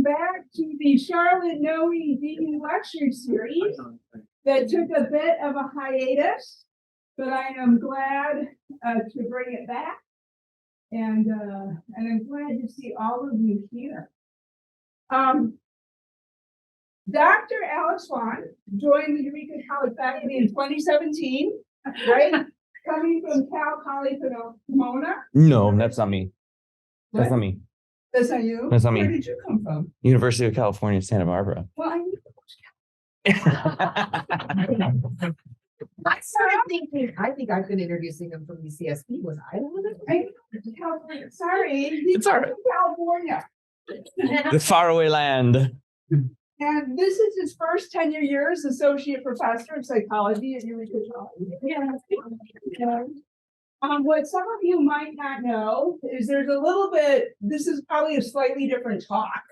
back to the Charlotte Noe Dean Lecture Series that took a bit of a hiatus, but I am glad to bring it back, and I'm glad to see all of you here. Dr. Alex Swan joined the Eureka College faculty in 2017, right? Coming from Cal Poly Pomona. No, that's not me. What? That's not me. That's not you? That's not me. Where did you come from? University of California, Santa Barbara. Well, I started thinking, I think I've been introducing him from UCSB. Was I the one that? California. Sorry, It's all right. California. The faraway land. And this is his first tenure year as associate professor of psychology at Eureka College. What some of you might not know is there's a little bit, this is probably a slightly different talk,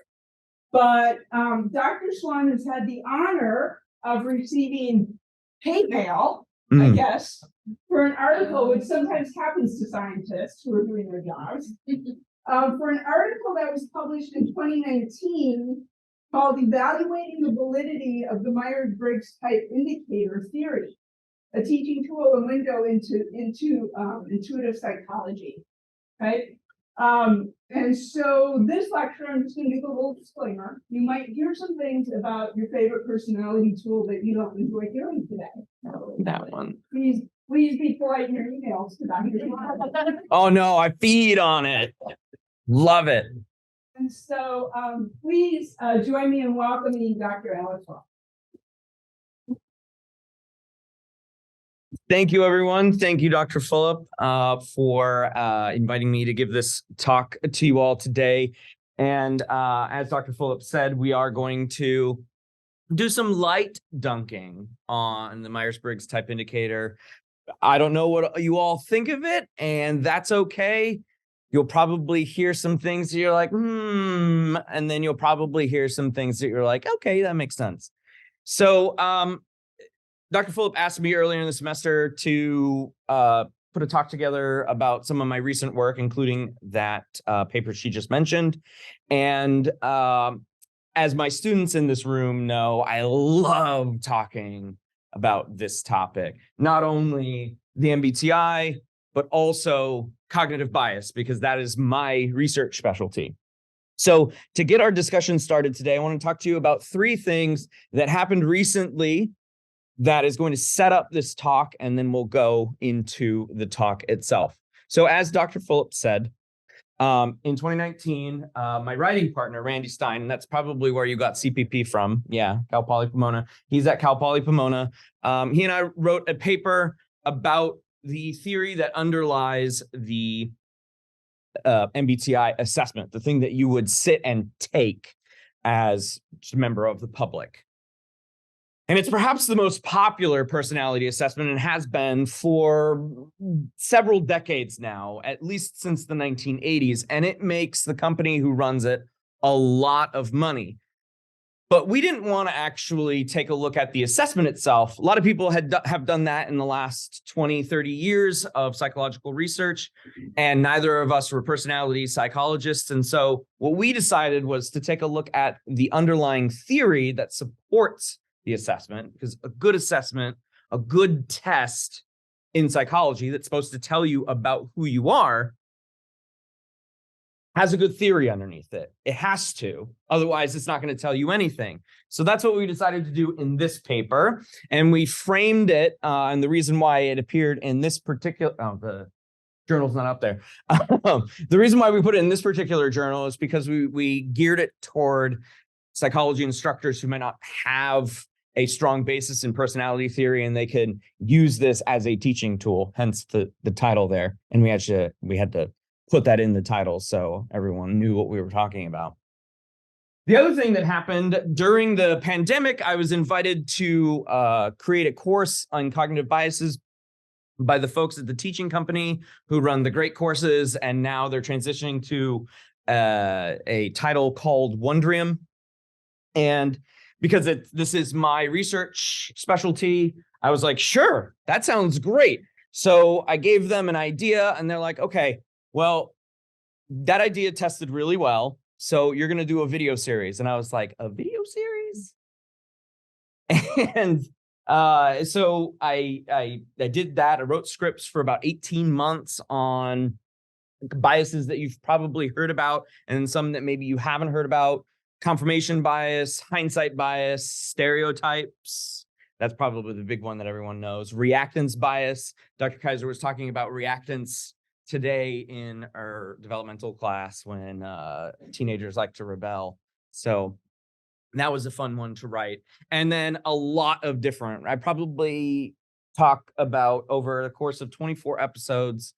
but Dr. Swan has had the honor of receiving pay mail, I guess, for an article, which sometimes happens to scientists who are doing their jobs, for an article that was published in 2019 called Evaluating the Validity of the Meyers-Briggs Type Indicator Theory, a teaching tool and window into intuitive psychology, right? And so this lecture, I'm just going to give a little disclaimer. You might hear some things about your favorite personality tool that you don't enjoy hearing today. That one. Please be polite in your emails to Dr. Oh no, I feed on it. Love it. And so please join me in welcoming Dr. Alex Swan. Thank you, everyone. Thank you, Dr. Phillip, for inviting me to give this talk to you all today. And as Dr. Phillip said, we are going to do some light dunking on the Myers-Briggs Type Indicator. I don't know what you all think of it, and that's okay. You'll probably hear some things that you're like, and then you'll probably hear some things that you're like, okay, that makes sense. So Dr. Phillip asked me earlier in the semester to put a talk together about some of my recent work, including that paper she just mentioned. And as my students in this room know, I love talking about this topic, not only the MBTI, but also cognitive bias, because that is my research specialty. So to get our discussion started today, I want to talk to you about three things that happened recently that is going to set up this talk, and then we'll go into the talk itself. So as Dr. Phillip said, in 2019, my writing partner, Randy Stein, and that's probably where you got CPP from. Yeah, Cal Poly Pomona. He's at Cal Poly Pomona. He and I wrote a paper about the theory that underlies the MBTI assessment, the thing that you would sit and take as a member of the public. And it's perhaps the most popular personality assessment and has been for several decades now, at least since the 1980s. And it makes the company who runs it a lot of money. But we didn't want to actually take a look at the assessment itself. A lot of people have done that in the last 20, 30 years of psychological research, and neither of us were personality psychologists. And so what we decided was to take a look at the underlying theory that supports the assessment, because a good assessment, a good test in psychology that's supposed to tell you about who you are, has a good theory underneath it. It has to, otherwise it's not going to tell you anything. So that's what we decided to do in this paper, and we framed it, and the reason why it appeared in this particular, the journal's not up there. The reason why we put it in this particular journal is because we geared it toward psychology instructors who might not have a strong basis in personality theory, and they could use this as a teaching tool, hence the title there. And we had to put that in the title so everyone knew what we were talking about. The other thing that happened during the pandemic, I was invited to create a course on cognitive biases by the folks at the teaching company who run the great courses, and now they're transitioning to a title called Wondrium. And because this is my research specialty, I was like, sure, that sounds great. So I gave them an idea, and they're like, okay, well, that idea tested really well. so you're going to do a video series. And I was like, a video series? And so I did that. I wrote scripts for about 18 months on biases that you've probably heard about, and some that maybe you haven't heard about. Confirmation bias, hindsight bias, stereotypes. That's probably the big one that everyone knows. Reactance bias. Dr. Kaiser was talking about reactance today in our developmental class when teenagers like to rebel. So that was a fun one to write. And then a lot of different, I probably talk about over the course of 24 episodes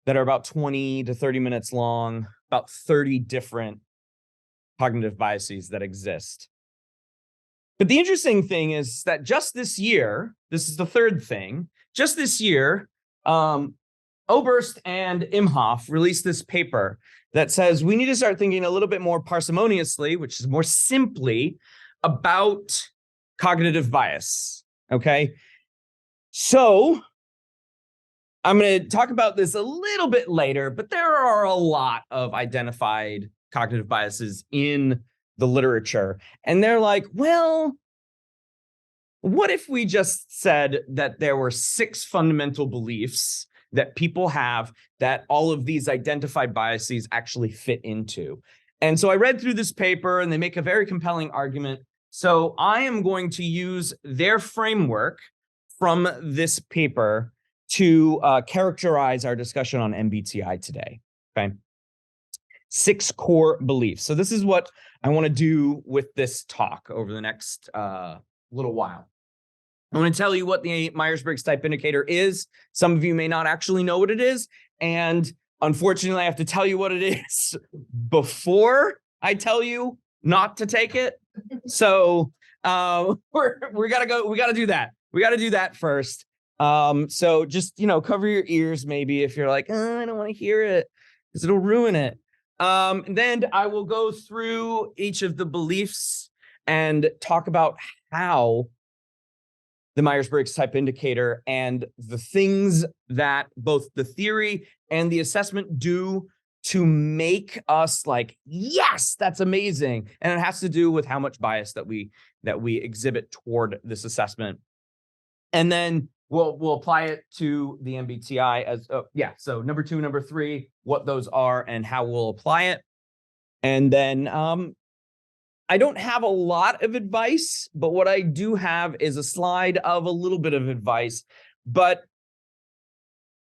that are about 20 to 30 minutes long, about 30 different cognitive biases that exist. But the interesting thing is that just this year, this is the third thing, just this year, Oberst and Imhoff released this paper that says we need to start thinking a little bit more parsimoniously, which is more simply, about cognitive bias, okay? So I'm going to talk about this a little bit later, but there are a lot of identified cognitive biases in the literature. And they're like, well, what if we just said that there were 6 fundamental beliefs that people have that all of these identified biases actually fit into? And so I read through this paper, and they make a very compelling argument. So I am going to use their framework from this paper to characterize our discussion on MBTI today, okay? 6 core beliefs. So this is what I want to do with this talk over the next little while. I want to tell you what the Meyers-Briggs Type Indicator is. Some of you may not actually know what it is. And unfortunately, I have to tell you what it is before I tell you not to take it. So we got to do that. We got to do that first. So just, cover your ears maybe if you're like, I don't want to hear it because it'll ruin it. And then I will go through each of the beliefs and talk about how the Myers-Briggs Type Indicator and the things that both the theory and the assessment do to make us like, yes, that's amazing. And it has to do with how much bias that we exhibit toward this assessment. And then we'll apply it to the MBTI as, so number 2, number 3, what those are and how we'll apply it. And then I don't have a lot of advice, but what I do have is a slide of a little bit of advice. But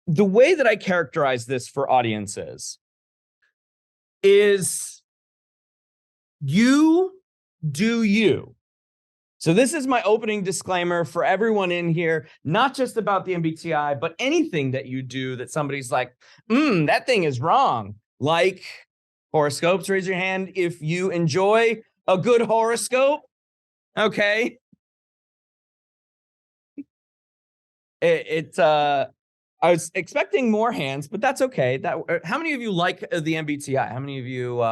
the way that I characterize this for audiences is you do you. So this is my opening disclaimer for everyone in here, not just about the MBTI, but anything that you do that somebody's like, that thing is wrong. Like horoscopes, raise your hand if you enjoy a good horoscope. Okay. I was expecting more hands, but that's okay. How many of you like the MBTI? How many of you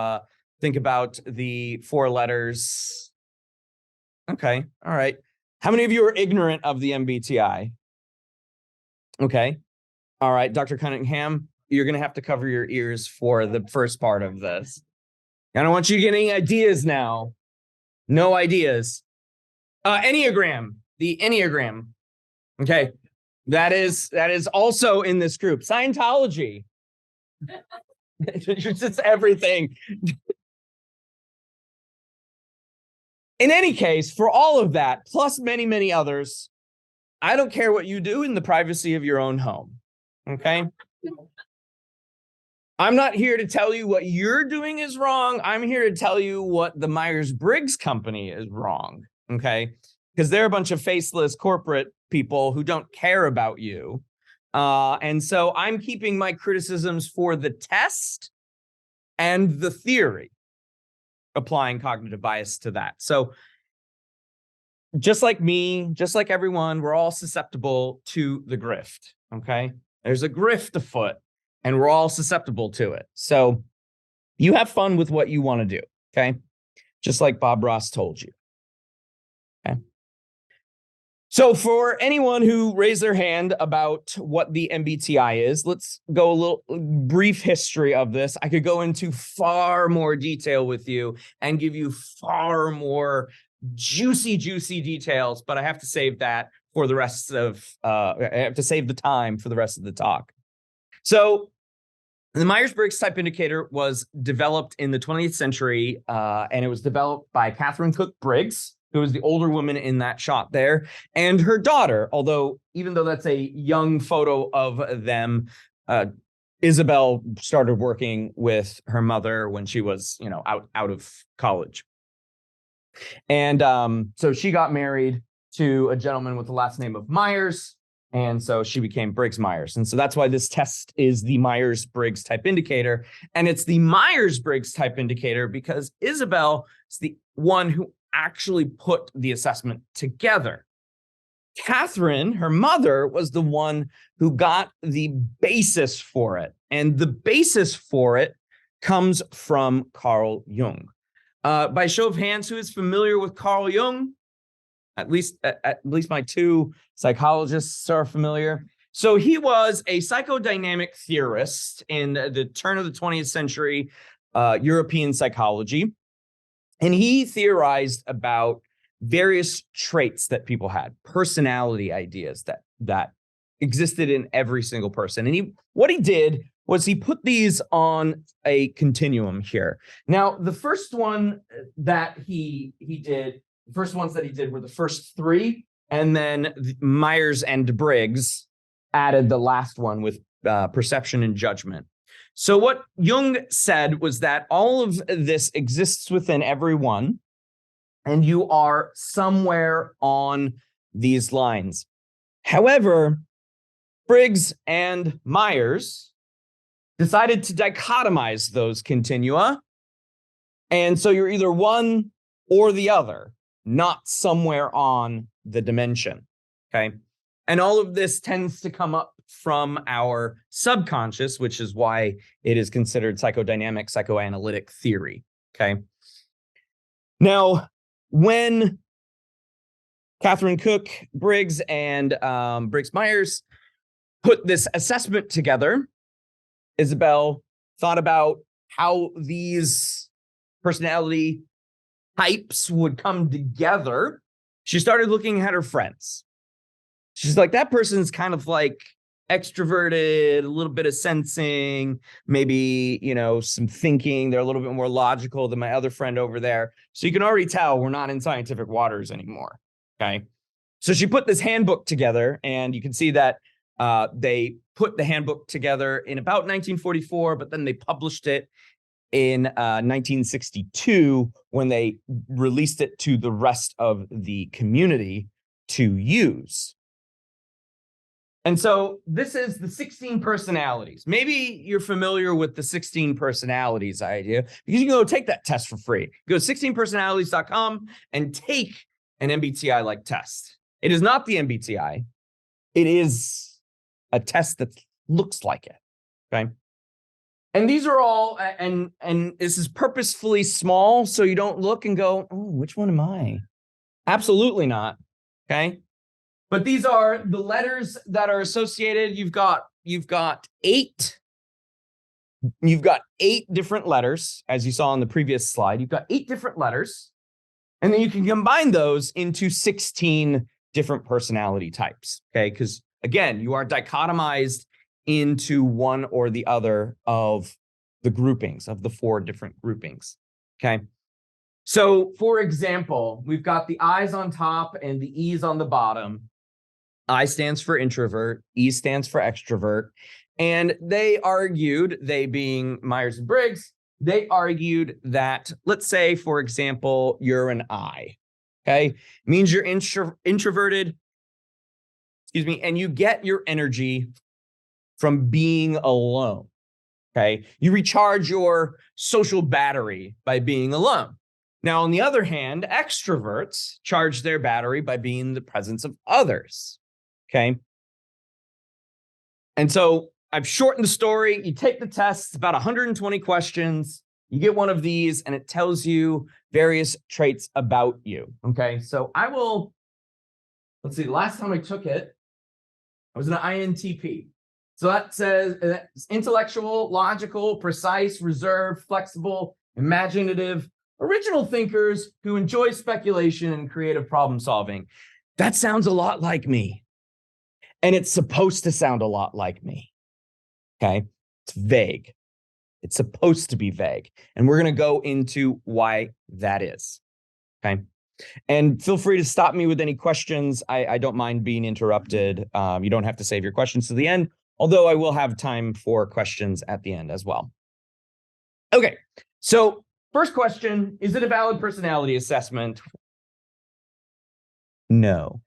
think about the 4 letters? Okay. All right. How many of you are ignorant of the MBTI? Okay. All right. Dr. Cunningham, you're going to have to cover your ears for the first part of this. I don't want you getting ideas now. No ideas. Enneagram, the Enneagram. Okay. That is also in this group. Scientology. It's just everything. In any case, for all of that, plus many, many others, I don't care what you do in the privacy of your own home. Okay? I'm not here to tell you what you're doing is wrong. I'm here to tell you what the Myers-Briggs company is wrong. Okay? Because they're a bunch of faceless corporate people who don't care about you. And so I'm keeping my criticisms for the test and the theory, applying cognitive bias to that. So just like me, just like everyone, we're all susceptible to the grift. Okay? There's a grift afoot and we're all susceptible to it. So you have fun with what you want to do. Okay? Just like Bob Ross told you. Okay? So for anyone who raised their hand about what the MBTI is, let's go a little brief history of this. I could go into far more detail with you and give you far more juicy details, but I have to save that for the rest of, I have to save the time for the rest of the talk. So the Myers-Briggs Type Indicator was developed in the 20th century, and it was developed by Catherine Cook Briggs, who was the older woman in that shot there, and her daughter, although even though that's a young photo of them, Isabel started working with her mother when she was, out of college. And so she got married to a gentleman with the last name of Myers, and so she became Briggs-Myers. And so that's why this test is the Myers-Briggs Type Indicator. And it's the Myers-Briggs Type Indicator because Isabel is the one who actually put the assessment together. Catherine, her mother, was the one who got the basis for it. And the basis for it comes from Carl Jung. By show of hands, who is familiar with Carl Jung? At least my two psychologists are familiar. So he was a psychodynamic theorist in the turn of the 20th century European psychology. And he theorized about various traits that people had, personality ideas that existed in every single person. And what he did was he put these on a continuum here. Now, the first one that he did, the first ones that he did were the first three, and then Myers and Briggs added the last one with perception and judgment. So what Jung said was that all of this exists within everyone, and you are somewhere on these lines. However, Briggs and Myers decided to dichotomize those continua, and so you're either one or the other, not somewhere on the dimension, okay? And all of this tends to come up from our subconscious, which is why it is considered psychodynamic psychoanalytic theory, okay? Now, when Catherine Cook Briggs and Briggs-Myers put this assessment together, Isabel thought about how these personality types would come together. She started looking at her friends. She's like, that person's kind of like extroverted, a little bit of sensing, maybe, some thinking. They're a little bit more logical than my other friend over there. So you can already tell we're not in scientific waters anymore, okay? So she put this handbook together, and you can see that they put the handbook together in about 1944, but then they published it in 1962 when they released it to the rest of the community to use. And so this is the 16 personalities. Maybe you're familiar with the 16 personalities idea because you can go take that test for free. Go to 16personalities.com and take an MBTI-like test. It is not the MBTI. It is a test that looks like it, okay? And these are all, and this is purposefully small so you don't look and go, oh, which one am I? Absolutely not, okay? But these are the letters that are associated. You've got 8 different letters, as you saw on the previous slide. You've got 8 different letters, and then you can combine those into 16 different personality types, okay? Because again, you are dichotomized into one or the other of the groupings, of the 4 different groupings, okay? So, for example, we've got the I's on top and the E's on the bottom. I stands for introvert, E stands for extrovert. And they argued, they being Myers and Briggs, they argued that, let's say, for example, you're an I, okay? It means you're introverted, and you get your energy from being alone, okay? You recharge your social battery by being alone. Now, on the other hand, extroverts charge their battery by being in the presence of others, okay? And so I've shortened the story. You take the test, it's about 120 questions. You get one of these, and it tells you various traits about you, okay? So I will let's see, the last time I took it, I was an INTP. So that says that's intellectual, logical, precise, reserved, flexible, imaginative, original thinkers who enjoy speculation and creative problem solving. That sounds a lot like me. And it's supposed to sound a lot like me. Okay. It's vague. It's supposed to be vague. And we're going to go into why that is. Okay. And feel free to stop me with any questions. I don't mind being interrupted. You don't have to save your questions to the end, although I will have time for questions at the end as well. Okay. So first question, is it a valid personality assessment? No.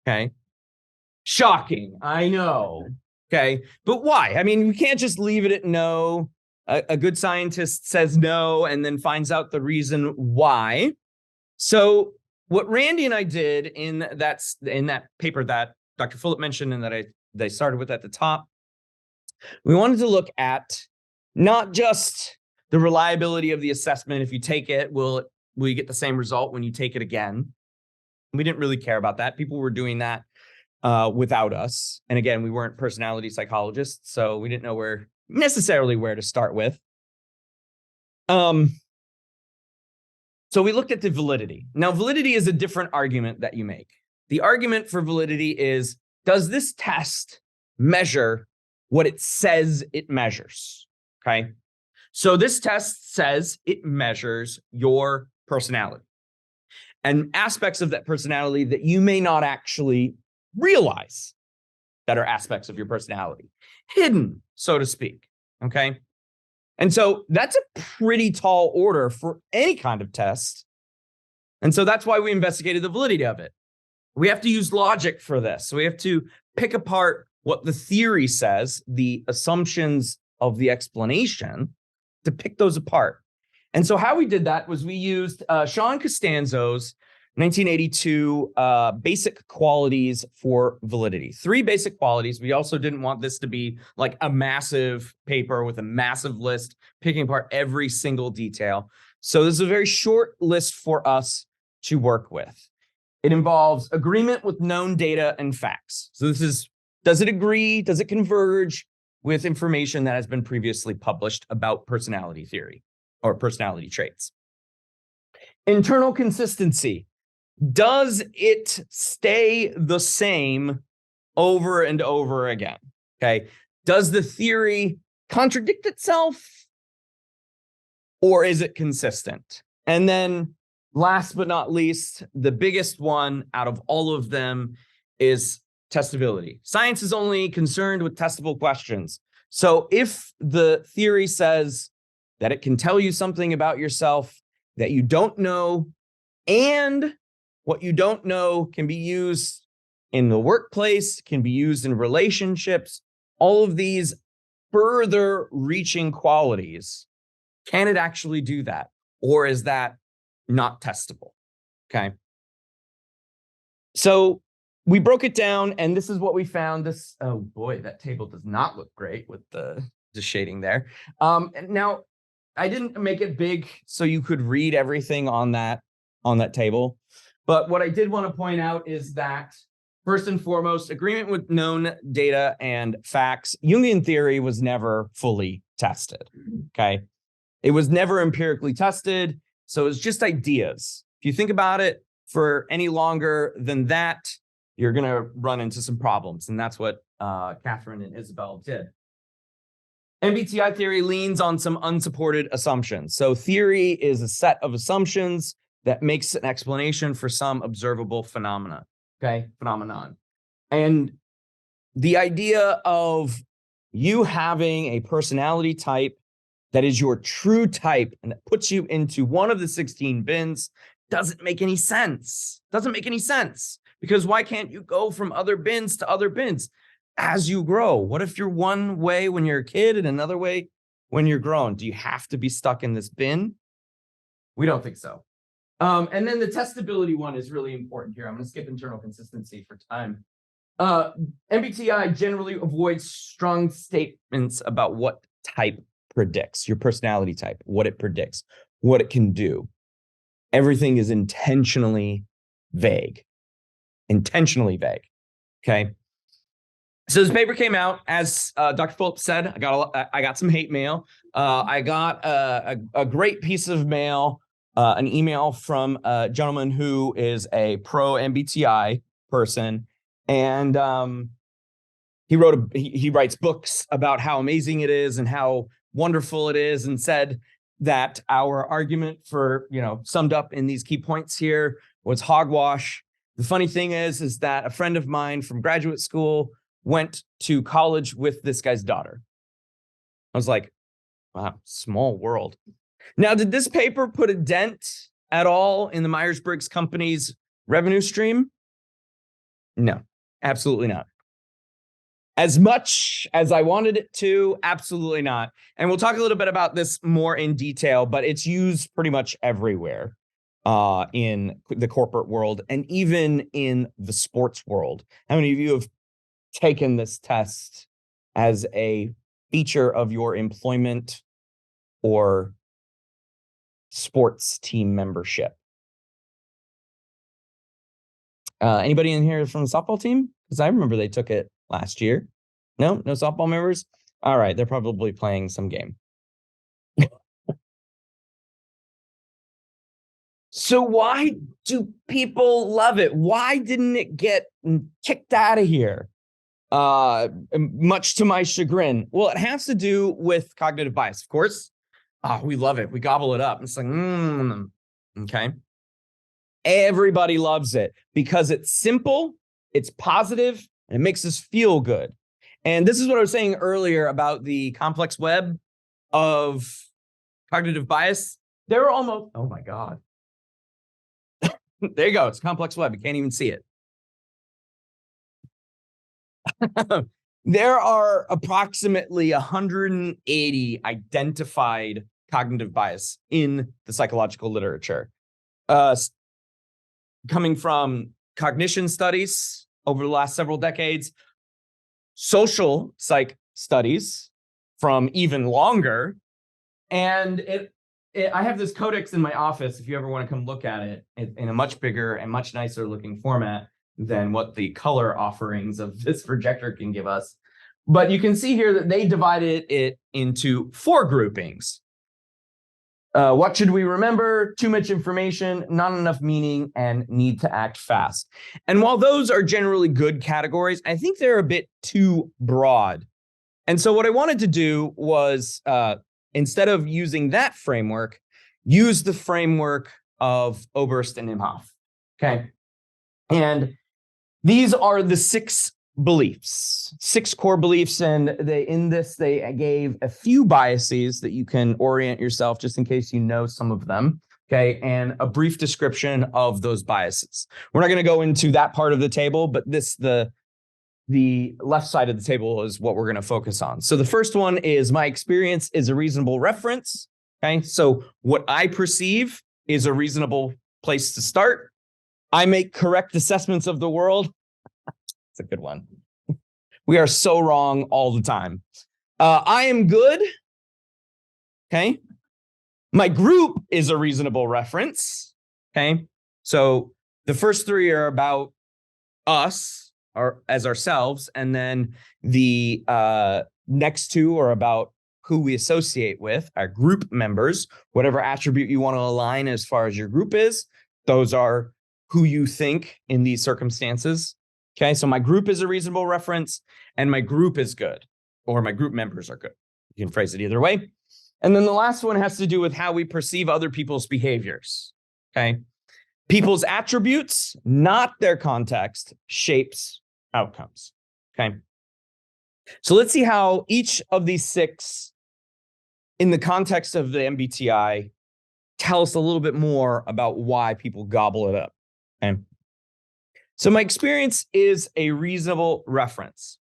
Okay. Shocking. I know. Okay. But why? I mean, we can't just leave it at no. A good scientist says no and then finds out the reason why. So what Randy and I did in that paper that Dr. Fulop mentioned and that I started with at the top, we wanted to look at not just the reliability of the assessment. If you take it, will you get the same result when you take it again? We didn't really care about that. People were doing that without us. And again, we weren't personality psychologists, so we didn't know necessarily where to start with. So we looked at the validity. Now, validity is a different argument that you make. The argument for validity is, does this test measure what it says it measures? Okay. So this test says it measures your personality and aspects of that personality that you may not actually realize that are aspects of your personality, hidden, so to speak. Okay. And so that's a pretty tall order for any kind of test. And so that's why we investigated the validity of it. We have to use logic for this. So we have to pick apart what the theory says, the assumptions of the explanation, to pick those apart. And so how we did that was we used Sean Costanzo's 1982 basic qualities for validity. 3 basic qualities. We also didn't want this to be like a massive paper with a massive list, picking apart every single detail. So this is a very short list for us to work with. It involves agreement with known data and facts. So this is, does it agree? Does it converge with information that has been previously published about personality theory or personality traits? Internal consistency. Does it stay the same over and over again? Okay. Does the theory contradict itself or is it consistent? And then last but not least, the biggest one out of all of them is testability. Science is only concerned with testable questions. So if the theory says that it can tell you something about yourself that you don't know, and what you don't know can be used in the workplace, can be used in relationships, all of these further reaching qualities, can it actually do that? Or is that not testable? Okay. So we broke it down and this is what we found. This, oh boy, that table does not look great with the shading there. Now, I didn't make it big so you could read everything on that table. But what I did want to point out is that, first and foremost, agreement with known data and facts. Jungian theory was never fully tested, okay? It was never empirically tested, so it's just ideas. If you think about it for any longer than that, you're going to run into some problems, and that's what Catherine and Isabel did. MBTI theory leans on some unsupported assumptions. So theory is a set of assumptions that makes an explanation for some observable phenomenon. And the idea of you having a personality type that is your true type and that puts you into one of the 16 bins doesn't make any sense. Doesn't make any sense. Because why can't you go from other bins to other bins as you grow? What if you're one way when you're a kid and another way when you're grown? Do you have to be stuck in this bin? We don't think so. And then the testability one is really important here. I'm going to skip internal consistency for time. MBTI generally avoids strong statements about what type predicts, your personality type, what it predicts, what it can do. Everything is intentionally vague. intentionally vague. Okay. So this paper came out, as Dr. Phillips said. I got some hate mail. I got a great piece of mail, an email from a gentleman who is a pro MBTI person, and he writes books about how amazing it is and how wonderful it is, and said that our argument for, summed up in these key points here was hogwash. The funny thing is that a friend of mine from graduate school went to college with this guy's daughter. I was like, wow, small world. Now, did this paper put a dent at all in the Meyers-Briggs company's revenue stream? No, absolutely not. As much as I wanted it to, absolutely not. And we'll talk a little bit about this more in detail, but it's used pretty much everywhere in the corporate world and even in the sports world. How many of you have taken this test as a feature of your employment or sports team membership? Anybody in here from the softball team? Because I remember they took it last year. No softball members? All right, they're probably playing some game. So why do people love it? Why didn't it get kicked out of here? Much to my chagrin. Well, it has to do with cognitive bias, of course. We love it. We gobble it up. It's like, okay. Everybody loves it because it's simple, it's positive, and it makes us feel good. And this is what I was saying earlier about the complex web of cognitive bias. They're almost, oh my God. There you go. It's a complex web. You can't even see it. There are approximately 180 identified cognitive bias in the psychological literature, coming from cognition studies over the last several decades, social psych studies from even longer, and I have this codex in my office if you ever want to come look at it, in a much bigger and much nicer looking format than what the color offerings of this projector can give us. But you can see here that they divided it into 4 groupings. What should we remember? Too much information, not enough meaning, and need to act fast. And while those are generally good categories, I think they're a bit too broad. And so what I wanted to do was, instead of using that framework, use the framework of Oberst and Imhoff. Okay. And these are the 6 beliefs, 6 core beliefs. And they gave a few biases that you can orient yourself just in case you know some of them. Okay. And a brief description of those biases. We're not going to go into that part of the table, but the left side of the table is what we're going to focus on. So the first one is my experience is a reasonable reference. Okay. So what I perceive is a reasonable place to start. I make correct assessments of the world. It's a good one. We are so wrong all the time. I am good. Okay. My group is a reasonable reference. Okay. So the first 3 are about us, or as ourselves, and then the next 2 are about who we associate with, our group members. Whatever attribute you want to align as far as your group is, those are who you think in these circumstances. Okay, so my group is a reasonable reference, and my group is good, or my group members are good. You can phrase it either way. And then the last one has to do with how we perceive other people's behaviors. Okay, people's attributes, not their context, shapes outcomes. Okay. So let's see how each of these 6, in the context of the MBTI, tell us a little bit more about why people gobble it up. Okay. So my experience is a reasonable reference.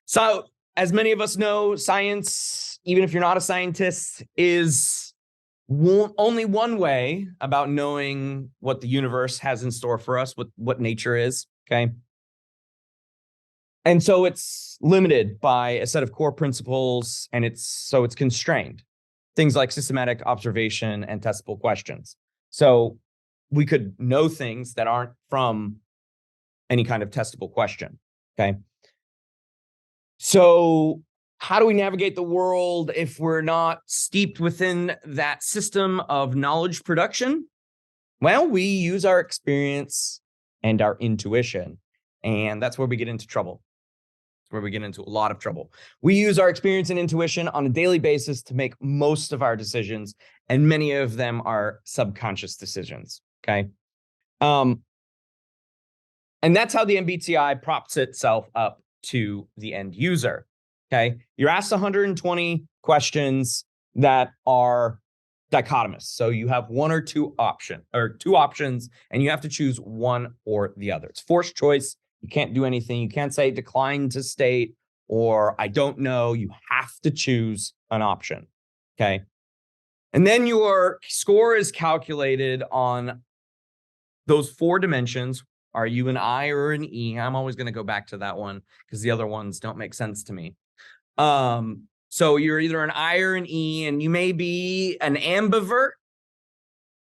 So as many of us know, science, even if you're not a scientist, is only one way about knowing what the universe has in store for us, what nature is. Okay. And so it's limited by a set of core principles, and it's constrained. Things like systematic observation and testable questions. So we could know things that aren't from any kind of testable question. Okay. So how do we navigate the world if we're not steeped within that system of knowledge production? Well, we use our experience and our intuition, and that's where we get into trouble. That's where we get into a lot of trouble. We use our experience and intuition on a daily basis to make most of our decisions, and many of them are subconscious decisions. Okay. And that's how the MBTI props itself up to the end user. Okay. You're asked 120 questions that are dichotomous. So you have one or two options, and you have to choose one or the other. It's forced choice. You can't do anything. You can't say decline to state or I don't know. You have to choose an option. Okay. And then your score is calculated on those 4 dimensions. Are you an I or an E? I'm always going to go back to that one because the other ones don't make sense to me. So you're either an I or an E, and you may be an ambivert,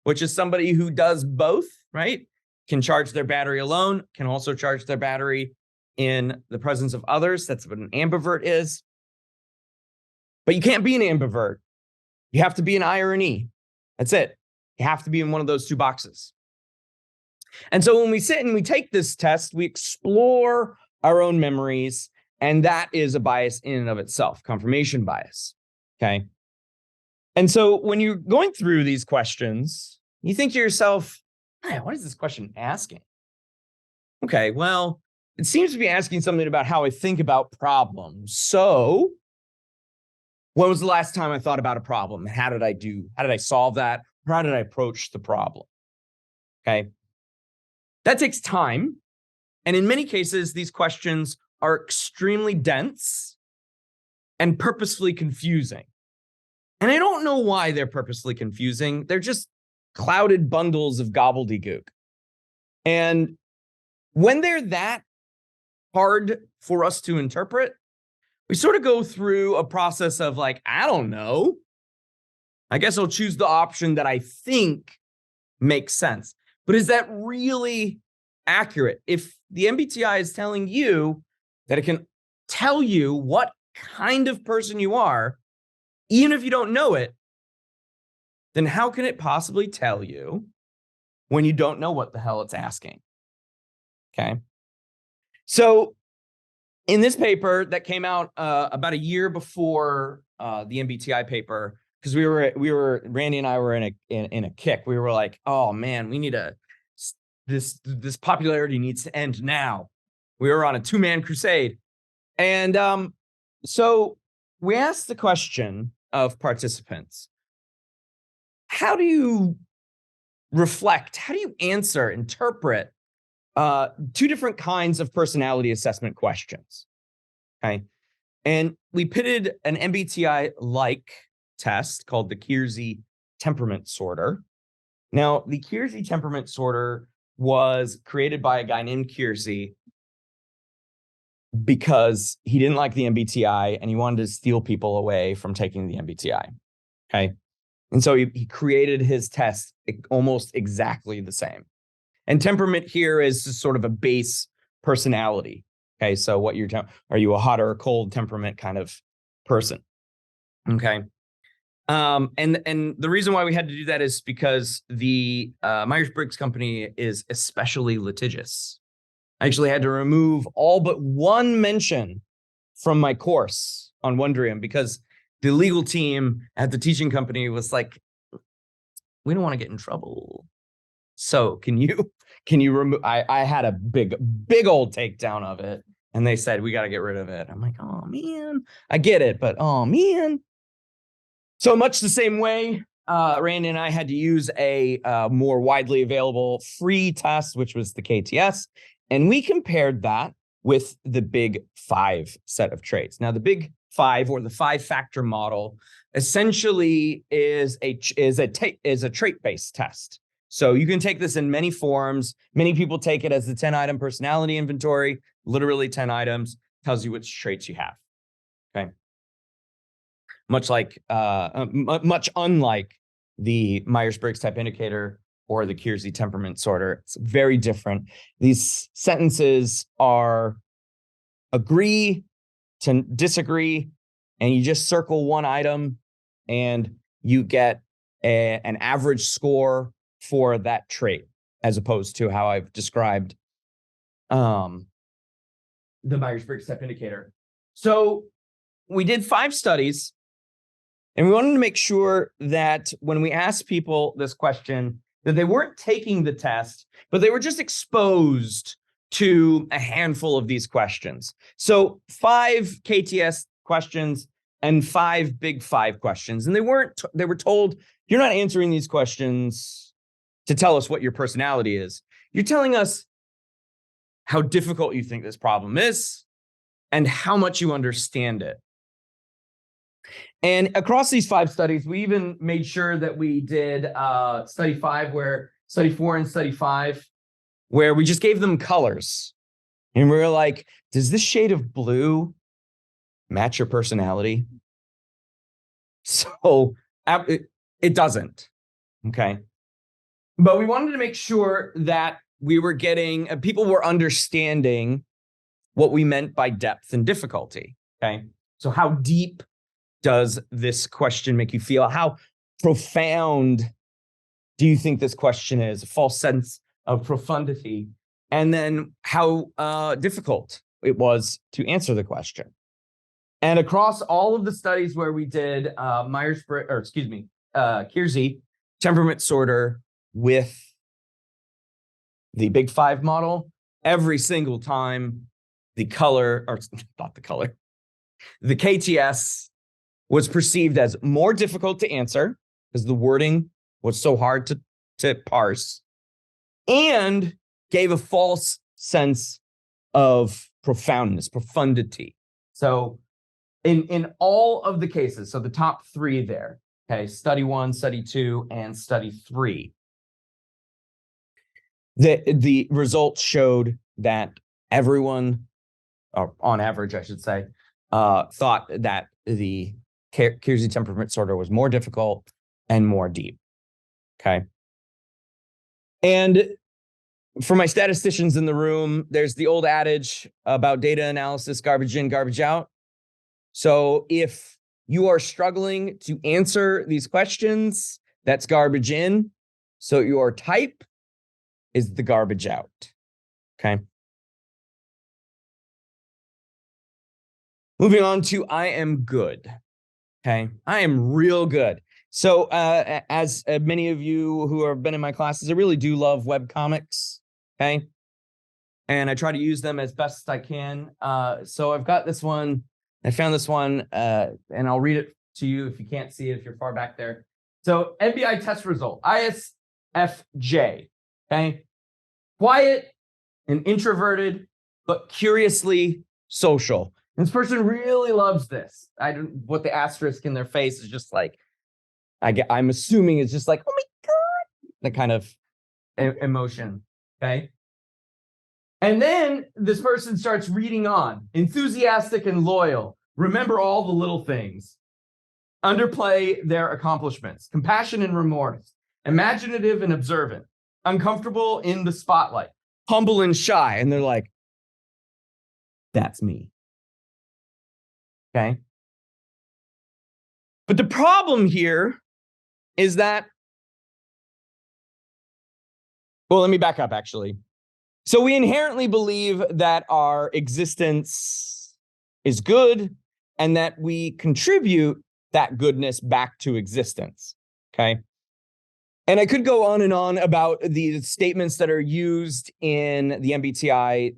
which is somebody who does both, right? Can charge their battery alone, can also charge their battery in the presence of others. That's what an ambivert is. But you can't be an ambivert. You have to be an I or an E. That's it. You have to be in one of those 2 boxes. And so when we sit and we take this test, we explore our own memories, and that is a bias in and of itself, confirmation bias. Okay. And so when you're going through these questions, you think to yourself, hey, what is this question asking? Okay, well, it seems to be asking something about how I think about problems. So when was the last time I thought about a problem? How did I solve that? Or how did I approach the problem? Okay. That takes time. And in many cases, these questions are extremely dense and purposefully confusing. And I don't know why they're purposely confusing. They're just clouded bundles of gobbledygook. And when they're that hard for us to interpret, we sort of go through a process of like, I don't know. I guess I'll choose the option that I think makes sense. But is that really accurate? If the MBTI is telling you that it can tell you what kind of person you are, even if you don't know it, then how can it possibly tell you when you don't know what the hell it's asking? Okay. So in this paper that came out about a year before the MBTI paper, because Randy and I were in a kick. We were like, oh man, we need this popularity needs to end now. We were on a 2-man crusade. And so we asked the question of participants, how do you reflect? How do you interpret 2 different kinds of personality assessment questions? Okay. And we pitted an MBTI-like test called the Keirsey Temperament Sorter. Now, the Keirsey Temperament Sorter was created by a guy named Keirsey because he didn't like the MBTI and he wanted to steal people away from taking the MBTI. Okay. And so he created his test almost exactly the same. And temperament here is just sort of a base personality. Okay. So what are you a hot or a cold temperament kind of person? Okay. And the reason why we had to do that is because the Meyers-Briggs company is especially litigious. I actually had to remove all but one mention from my course on Wondrium because the legal team at the teaching company was like, we don't want to get in trouble. So can you remove? I had a big old takedown of it, and they said we got to get rid of it. I'm like, oh man, I get it, but oh man. So much the same way, Randy and I had to use a more widely available free test, which was the KTS, and we compared that with the Big 5 set of traits. Now, the Big 5 or the 5-factor model essentially is a trait-based test. So you can take this in many forms. Many people take it as the 10-item personality inventory, literally 10 items, tells you which traits you have. Okay. Much unlike the Meyers-Briggs Type Indicator, or the Kiersey temperament disorder. It's very different. These sentences are agree to disagree, and you just circle one item and you get an average score for that trait, as opposed to how I've described the Meyers-Briggs Type Indicator. So we did 5 studies, and we wanted to make sure that when we asked people this question, that they weren't taking the test, but they were just exposed to a handful of these questions. So 5 KTS questions and 5 Big 5 questions. And they were told, you're not answering these questions to tell us what your personality is. You're telling us how difficult you think this problem is and how much you understand it. And across these 5 studies, we even made sure that we did study 4 and study 5, where we just gave them colors. And we were like, does this shade of blue match your personality? So it doesn't. Okay. But we wanted to make sure that we were getting, people were understanding what we meant by depth and difficulty. Okay. So how deep does this question make you feel? How profound do you think this question is? A false sense of profundity. And then how difficult it was to answer the question. And across all of the studies where we did Kiersey temperament disorder with the Big 5 model, every single time the KTS was perceived as more difficult to answer because the wording was so hard to parse, and gave a false sense of profundity. So in all of the cases, so the top 3 there, okay, study 1, study 2, and study 3, the results showed that everyone, or on average, I should say, thought that the Kiersey temperament disorder was more difficult and more deep. Okay. And for my statisticians in the room, there's the old adage about data analysis, garbage in, garbage out. So if you are struggling to answer these questions, that's garbage in. So your type is the garbage out. Okay. Moving on to I am good. Okay. I am real good. So as many of you who have been in my classes, I really do love webcomics. Okay. And I try to use them as best I can. So I've got this one. I found this one, and I'll read it to you if you can't see it, if you're far back there. So MBTI test result, ISFJ. Okay. Quiet and introverted, but curiously social. And this person really loves this. What the asterisk in their face is just like, I'm assuming it's just like, oh my God, that kind of emotion. Okay. And then this person starts reading on. Enthusiastic and loyal. Remember all the little things. Underplay their accomplishments. Compassion and remorse. Imaginative and observant. Uncomfortable in the spotlight. Humble and shy. And they're like, that's me. Okay. But the problem here is that, well, let me back up actually. So we inherently believe that our existence is good and that we contribute that goodness back to existence. Okay. And I could go on and on about the statements that are used in the MBTI,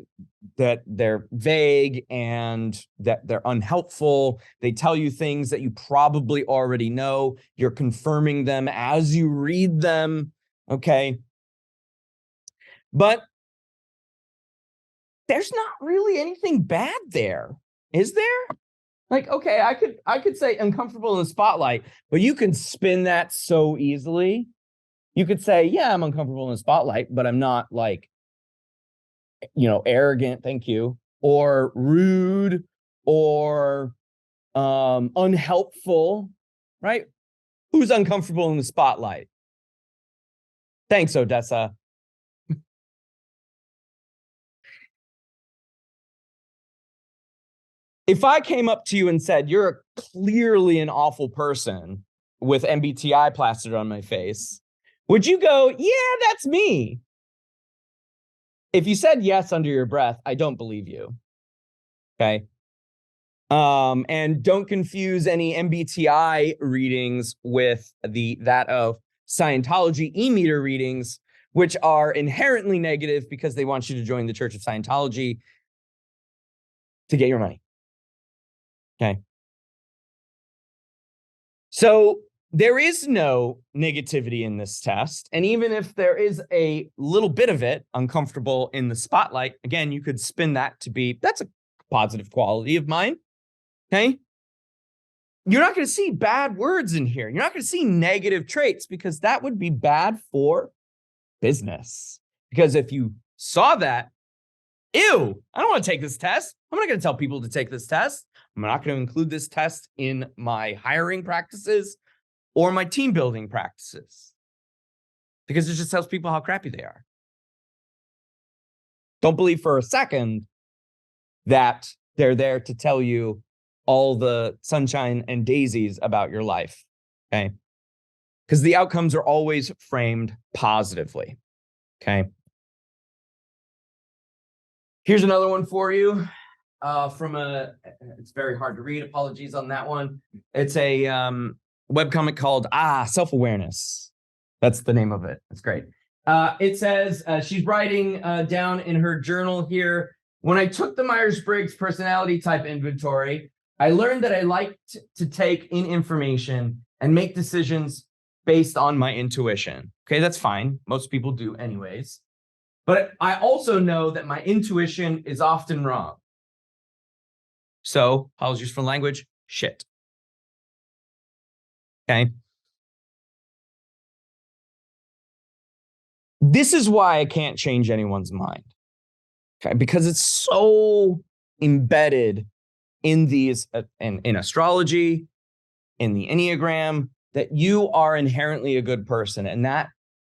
that they're vague and that they're unhelpful. They tell you things that you probably already know. You're confirming them as you read them. Okay. But there's not really anything bad there, is there? Like, okay, I could say uncomfortable in the spotlight, but you can spin that so easily. You could say, yeah, I'm uncomfortable in the spotlight, but I'm not like, arrogant, thank you, or rude, or unhelpful, right? Who's uncomfortable in the spotlight? Thanks, Odessa. If I came up to you and said, you're clearly an awful person with MBTI plastered on my face, would you go, yeah, that's me? If you said yes under your breath, I don't believe you. Okay. And don't confuse any MBTI readings with that of Scientology e-meter readings, which are inherently negative because they want you to join the Church of Scientology to get your money. Okay. So there is no negativity in this test. And even if there is a little bit of it uncomfortable in the spotlight, again, you could spin that to be, that's a positive quality of mine. Okay. You're not going to see bad words in here. You're not going to see negative traits because that would be bad for business. Because if you saw that, ew, I don't want to take this test. I'm not going to tell people to take this test. I'm not going to include this test in my hiring practices or my team building practices because it just tells people how crappy they are. Don't believe for a second that they're there to tell you all the sunshine and daisies about your life, okay? Because the outcomes are always framed positively, okay? Here's another one for you. It's very hard to read. Apologies on that one. It's a webcomic called Self-Awareness. That's the name of it. It's great. It says, she's writing down in her journal here, when I took the Meyers-Briggs personality type inventory, I learned that I liked to take in information and make decisions based on my intuition. Okay, that's fine. Most people do anyways. But I also know that my intuition is often wrong. So, apologies for language, shit. Okay. This is why I can't change anyone's mind. Okay, because it's so embedded in these, in astrology, in the Enneagram, that you are inherently a good person. And that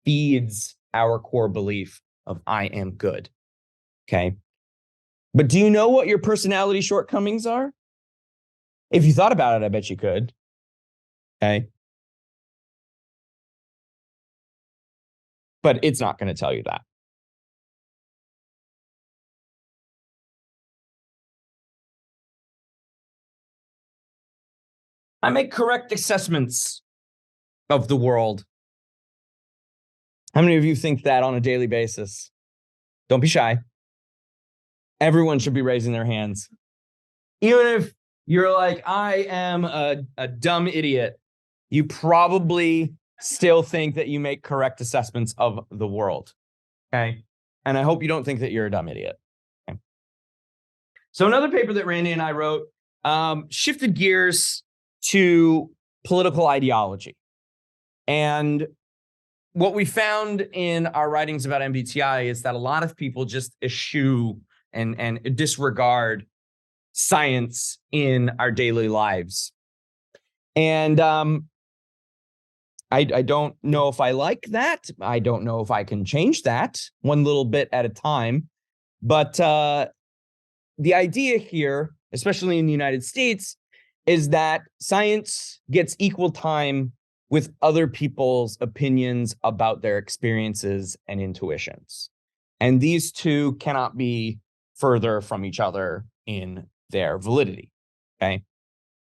feeds our core belief of I am good. Okay. But do you know what your personality shortcomings are? If you thought about it, I bet you could. Okay. But it's not going to tell you that. I make correct assessments of the world. How many of you think that on a daily basis? Don't be shy. Everyone should be raising their hands. Even if you're like, I am a dumb idiot, you probably still think that you make correct assessments of the world. Okay. And I hope you don't think that you're a dumb idiot. Okay. So another paper that Randy and I wrote shifted gears to political ideology. And what we found in our writings about MBTI is that a lot of people just eschew and disregard science in our daily lives. And I don't know if I like that. I don't know if I can change that one little bit at a time. But the idea here, especially in the United States, is that science gets equal time with other people's opinions about their experiences and intuitions. And these two cannot be further from each other in their validity, okay?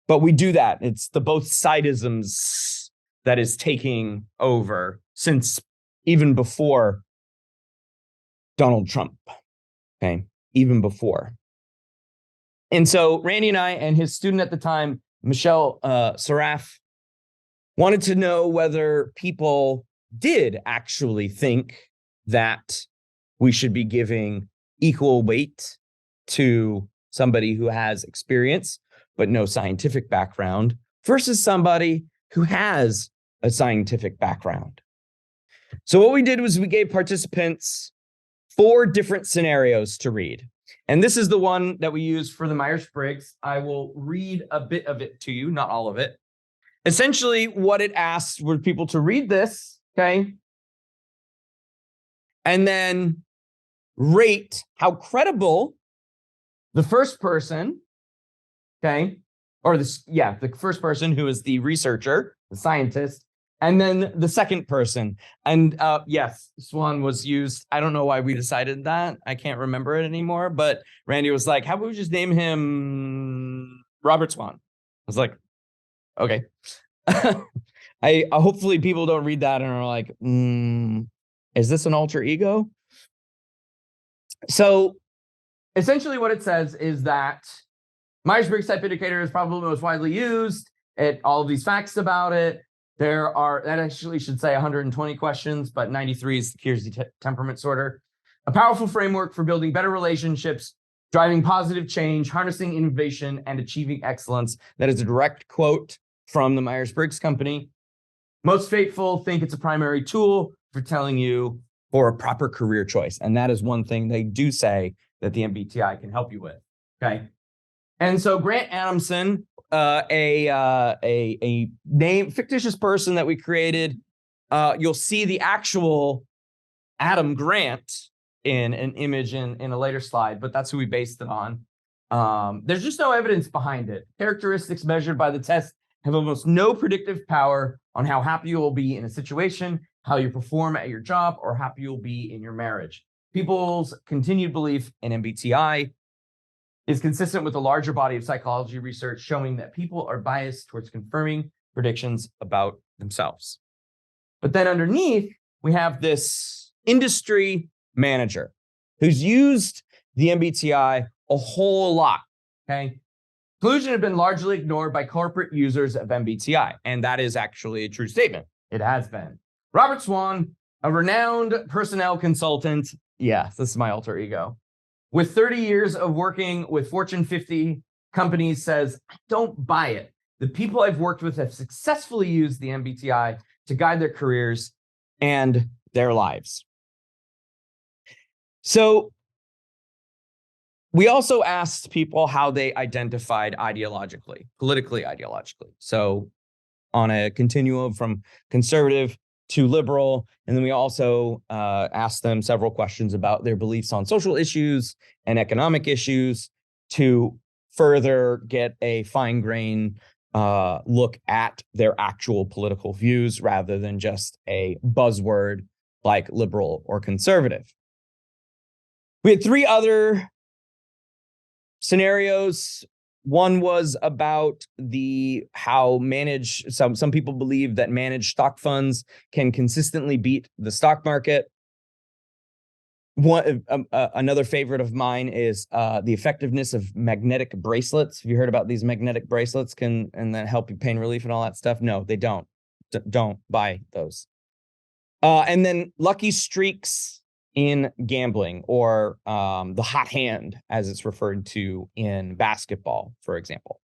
But we do that. It's the both sidisms that is taking over since even before Donald Trump, okay? Even before. And so Randy and I and his student at the time, Michelle Saraf, wanted to know whether people did actually think that we should be giving equal weight to somebody who has experience but no scientific background versus somebody who has a scientific background. So what we did was we gave participants 4 different scenarios to read. And this is the one that we use for the Myers-Briggs. I will read a bit of it to you, not all of it. Essentially, what it asked were people to read this, okay, and then rate how credible the first person, okay, or the first person who is the researcher, the scientist, and then the second person. And yes, Swan was used. I don't know why we decided that. I can't remember it anymore. But Randy was like, how about we just name him Robert Swan? I was like, okay. I hopefully people don't read that and are like, is this an alter ego? So essentially what it says is that Meyers-Briggs Type Indicator is probably the most widely used. All of these facts about it. That actually should say 120 questions, but 93 is the Kearsey temperament sorter. A powerful framework for building better relationships, driving positive change, harnessing innovation, and achieving excellence. That is a direct quote from the Meyers-Briggs Company. Most faithful think it's a primary tool for telling you for a proper career choice. And that is one thing they do say that the MBTI can help you with, okay? And so Grant Adamson, a fictitious person that we created, you'll see the actual Adam Grant in an image in a later slide, but that's who we based it on. There's just no evidence behind it. Characteristics measured by the test have almost no predictive power on how happy you will be in a situation, how you perform at your job, or happy you'll be in your marriage. People's continued belief in MBTI is consistent with a larger body of psychology research showing that people are biased towards confirming predictions about themselves. But then underneath, we have this industry manager who's used the MBTI a whole lot, okay? Conclusion had been largely ignored by corporate users of MBTI, and that is actually a true statement. It has been. Robert Swan, a renowned personnel consultant, yes, this is my alter ego, with 30 years of working with Fortune 50 companies, says, I don't buy it. The people I've worked with have successfully used the MBTI to guide their careers and their lives. So we also asked people how they identified ideologically, politically ideologically. So on a continuum from conservative to liberal. And then we also asked them several questions about their beliefs on social issues and economic issues to further get a fine-grained look at their actual political views rather than just a buzzword like liberal or conservative. We had three other scenarios. One was about how some people believe that managed stock funds can consistently beat the stock market. Another favorite of mine is the effectiveness of magnetic bracelets. Have you heard about these magnetic bracelets and then help you pain relief and all that stuff? No, they don't. Don't buy those. And then lucky streaks in gambling, or the hot hand, as it's referred to in basketball, for example.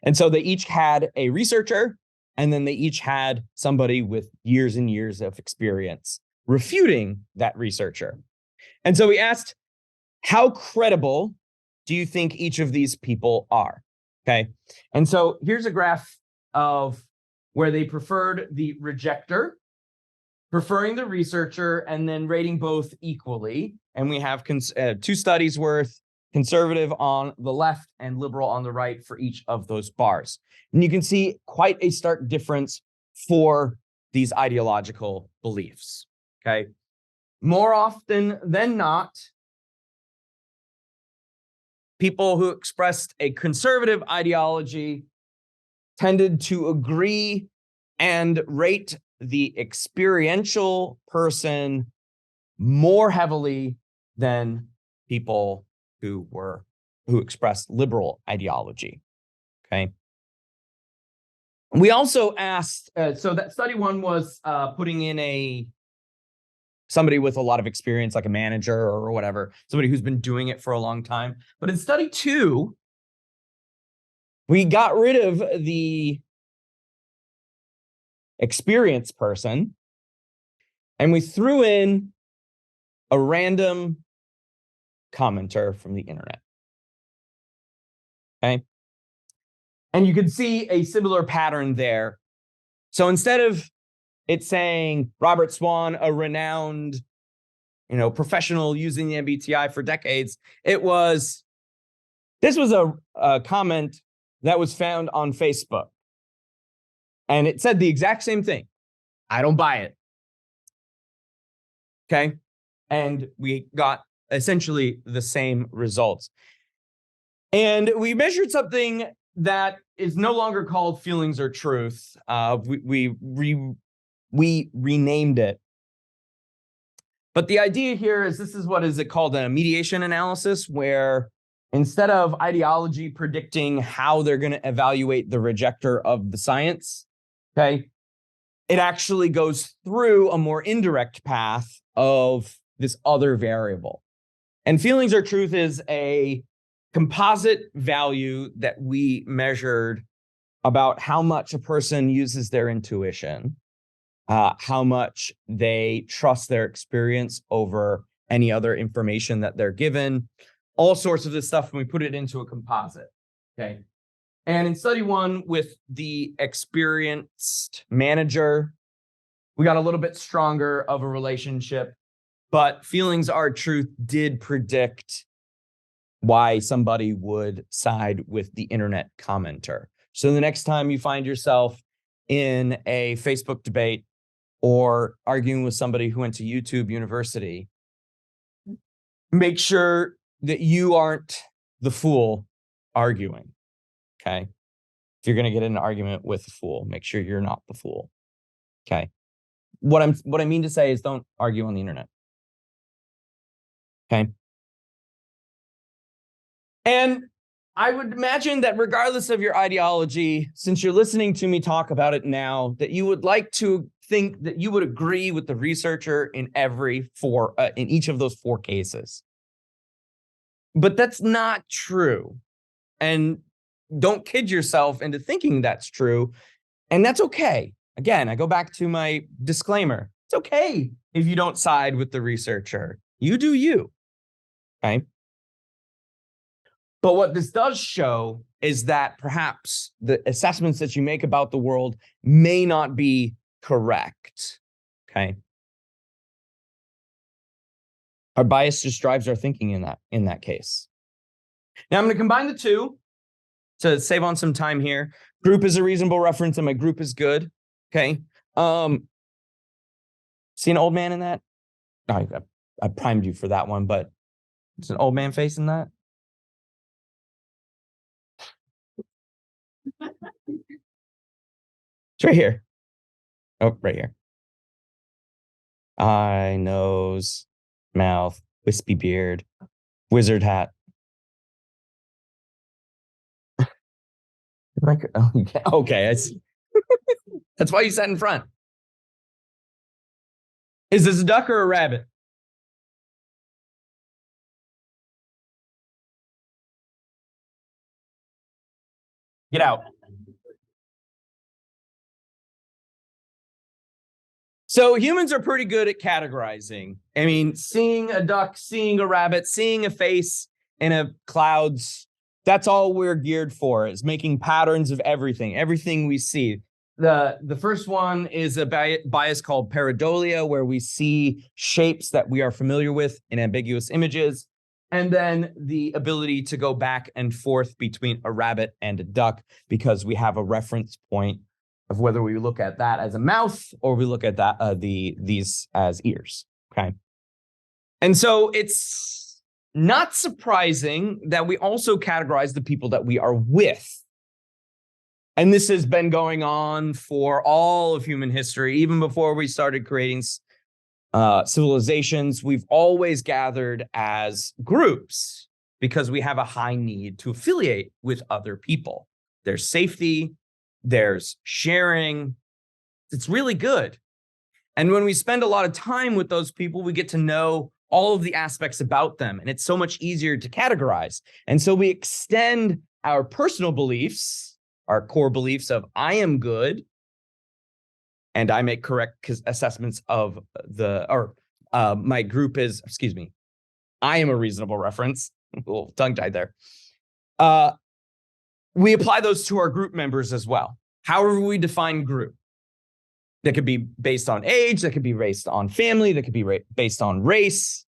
And so they each had a researcher, and then they each had somebody with years and years of experience refuting that researcher. And so we asked, how credible do you think each of these people are? Okay. And so here's a graph of where they preferred the rejector, preferring the researcher, and then rating both equally. And we have two studies worth, conservative on the left and liberal on the right for each of those bars. And you can see quite a stark difference for these ideological beliefs, okay? More often than not, people who expressed a conservative ideology tended to agree and rate the experiential person more heavily than people who expressed liberal ideology. Okay. We also asked, so that study one was putting in somebody with a lot of experience, like a manager or whatever, somebody who's been doing it for a long time. But in study two, we got rid of the experienced person, and we threw in a random commenter from the internet. Okay. And you can see a similar pattern there. So instead of it's saying Robert Swan, a renowned, professional using the MBTI for decades. This was a comment that was found on Facebook. And it said the exact same thing. I don't buy it. Okay. And we got essentially the same results. And we measured something that is no longer called feelings or truth. We renamed it. But the idea here is this is what is it called a mediation analysis, where instead of ideology predicting how they're going to evaluate the rejecter of the science, okay, it actually goes through a more indirect path of this other variable. And feelings or truth is a composite value that we measured about how much a person uses their intuition, how much they trust their experience over any other information that they're given, all sorts of this stuff, and we put it into a composite, okay? And in study one with the experienced manager, we got a little bit stronger of a relationship, but feelings are truth did predict why somebody would side with the internet commenter. So the next time you find yourself in a Facebook debate or arguing with somebody who went to YouTube University, make sure that you aren't the fool arguing, okay? If you're going to get in an argument with a fool, make sure you're not the fool, okay? What I mean to say is don't argue on the internet, okay? And I would imagine that regardless of your ideology, since you're listening to me talk about it now, that you would like to think that you would agree with the researcher in in each of those 4 cases. But that's not true. And don't kid yourself into thinking that's true. And that's okay. Again, I go back to my disclaimer. It's okay if you don't side with the researcher. You do you, okay? But what this does show is that perhaps the assessments that you make about the world may not be correct, okay? Our bias just drives our thinking in that case. Now I'm going to combine the two to save on some time here. Group is a reasonable reference and my group is good, okay? See an old man in that? I primed you for that one, but it's an old man face in that. It's right here. Oh, right here. Eye, nose, mouth, wispy beard, wizard hat. Okay. That's why you sat in front. Is this a duck or a rabbit? Get out. So humans are pretty good at categorizing. I mean, seeing a duck, seeing a rabbit, seeing a face in a clouds, that's all we're geared for, is making patterns of everything we see. The first one is a bias called pareidolia, where we see shapes that we are familiar with in ambiguous images. And then the ability to go back and forth between a rabbit and a duck, because we have a reference point of whether we look at that as a mouth or we look at that these as ears, okay? And so it's not surprising that we also categorize the people that we are with. And this has been going on for all of human history, even before we started creating civilizations. We've always gathered as groups because we have a high need to affiliate with other people. There's safety, there's sharing. It's really good. And when we spend a lot of time with those people, we get to know all of the aspects about them. And it's so much easier to categorize. And so we extend our personal beliefs, our core beliefs of I am good, and I make correct assessments of my group is, I am a reasonable reference. A little tongue-tied there. We apply those to our group members as well. However we define group. That could be based on age, that could be based on family, that could be based on race.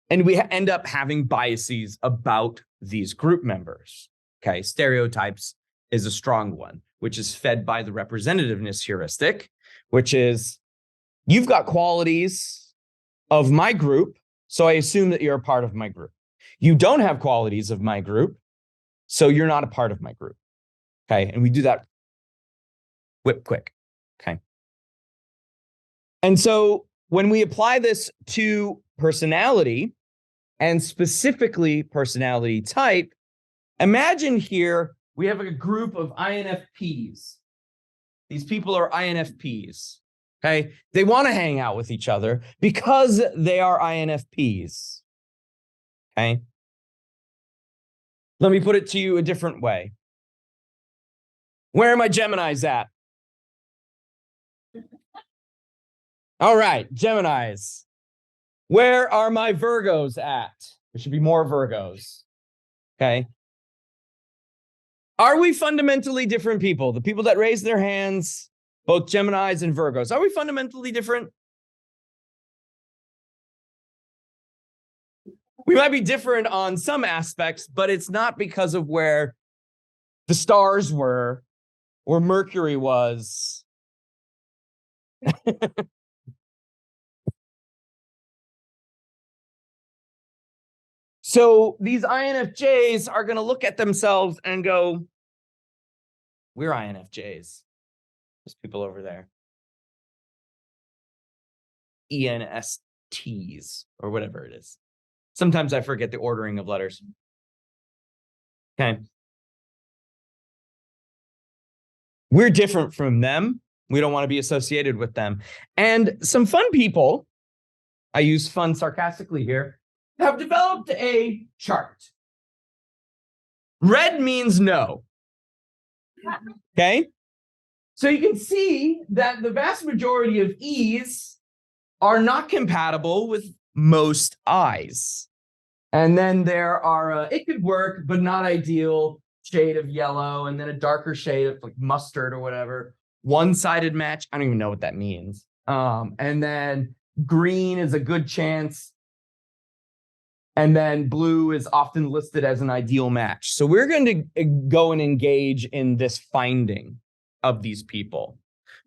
And we end up having biases about these group members. Okay, stereotypes is a strong one, which is fed by the representativeness heuristic, which is you've got qualities of my group, so I assume that you're a part of my group. You don't have qualities of my group, so you're not a part of my group. Okay, and we do that whip quick. Okay. And so when we apply this to personality, and specifically personality type, imagine here we have a group of INFPs. These people are INFPs. Okay, they want to hang out with each other because they are INFPs. Okay, let me put it to you a different way. Where are my Geminis at? All right, Geminis. Where are my Virgos at? There should be more Virgos. Okay. Are we fundamentally different people? The people that raise their hands, both Geminis and Virgos, are we fundamentally different? We might be different on some aspects, but it's not because of where the stars were or Mercury was. So these INFJs are going to look at themselves and go, we're INFJs. There's people over there. ENSTs or whatever it is. Sometimes I forget the ordering of letters. Okay. We're different from them. We don't want to be associated with them. And some fun people, I use fun sarcastically here, have developed a chart. Red means no. Okay? So you can see that the vast majority of E's are not compatible with most I's. And then there are, it could work, but not ideal shade of yellow, and then a darker shade of like mustard or whatever. One-sided match, I don't even know what that means. And then green is a good chance. And then blue is often listed as an ideal match. So we're going to go and engage in this finding of these people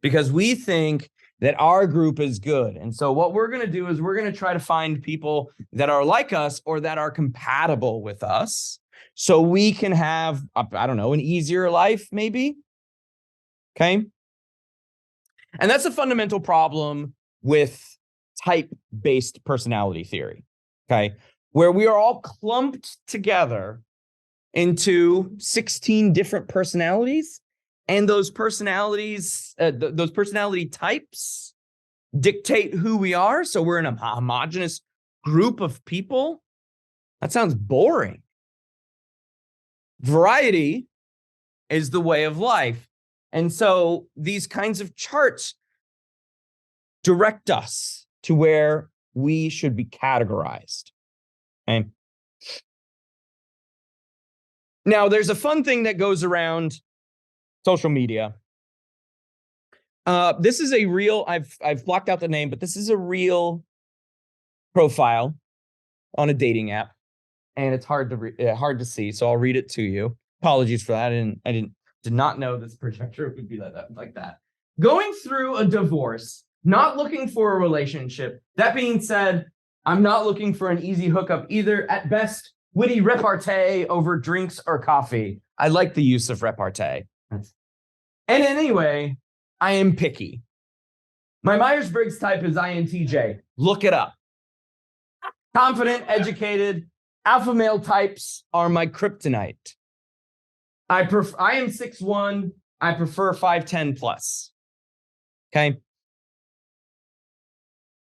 because we think that our group is good. And so what we're going to do is we're going to try to find people that are like us or that are compatible with us so we can have, I don't know, an easier life maybe. Okay. And that's a fundamental problem with type-based personality theory. Okay. Where we are all clumped together into 16 different personalities, and those personalities, those personality types dictate who we are. So we're in a homogeneous group of people. That sounds boring. Variety is the way of life. And so these kinds of charts direct us to where we should be categorized. Okay. Now, there's a fun thing that goes around social media. This is a real, I've blocked out the name, but this is a real profile on a dating app, and it's hard to see. So I'll read it to you. Apologies for that. I did not know this projector would be like that. Going through a divorce, not looking for a relationship. That being said, I'm not looking for an easy hookup either. At best, witty repartee over drinks or coffee. I like the use of repartee. And anyway, I am picky. My Meyers-Briggs type is INTJ. Look it up. Confident, educated, alpha male types are my kryptonite. I am 6'1". I prefer 5'10 plus. Okay.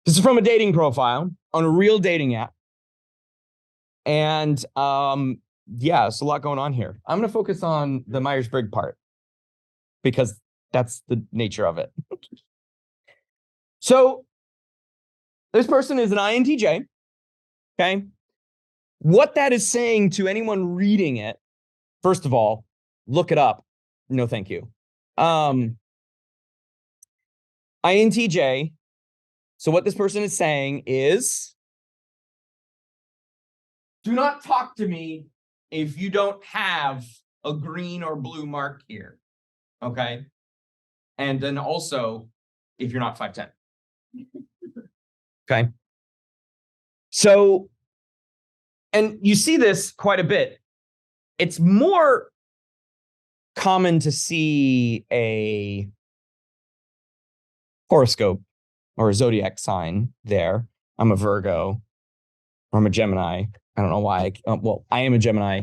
This is from a dating profile on a real dating app. And yeah, it's a lot going on here. I'm going to focus on the Myers-Briggs part because that's the nature of it. So this person is an INTJ. Okay. What that is saying to anyone reading it, first of all, look it up. No, thank you. INTJ. So what this person is saying is, do not talk to me if you don't have a green or blue mark here. Okay. And then also, if you're not 5'10". Okay. So, and you see this quite a bit. It's more common to see a horoscope or a zodiac sign there. I'm a Virgo, or I'm a Gemini. I don't know why. Well, I am a Gemini.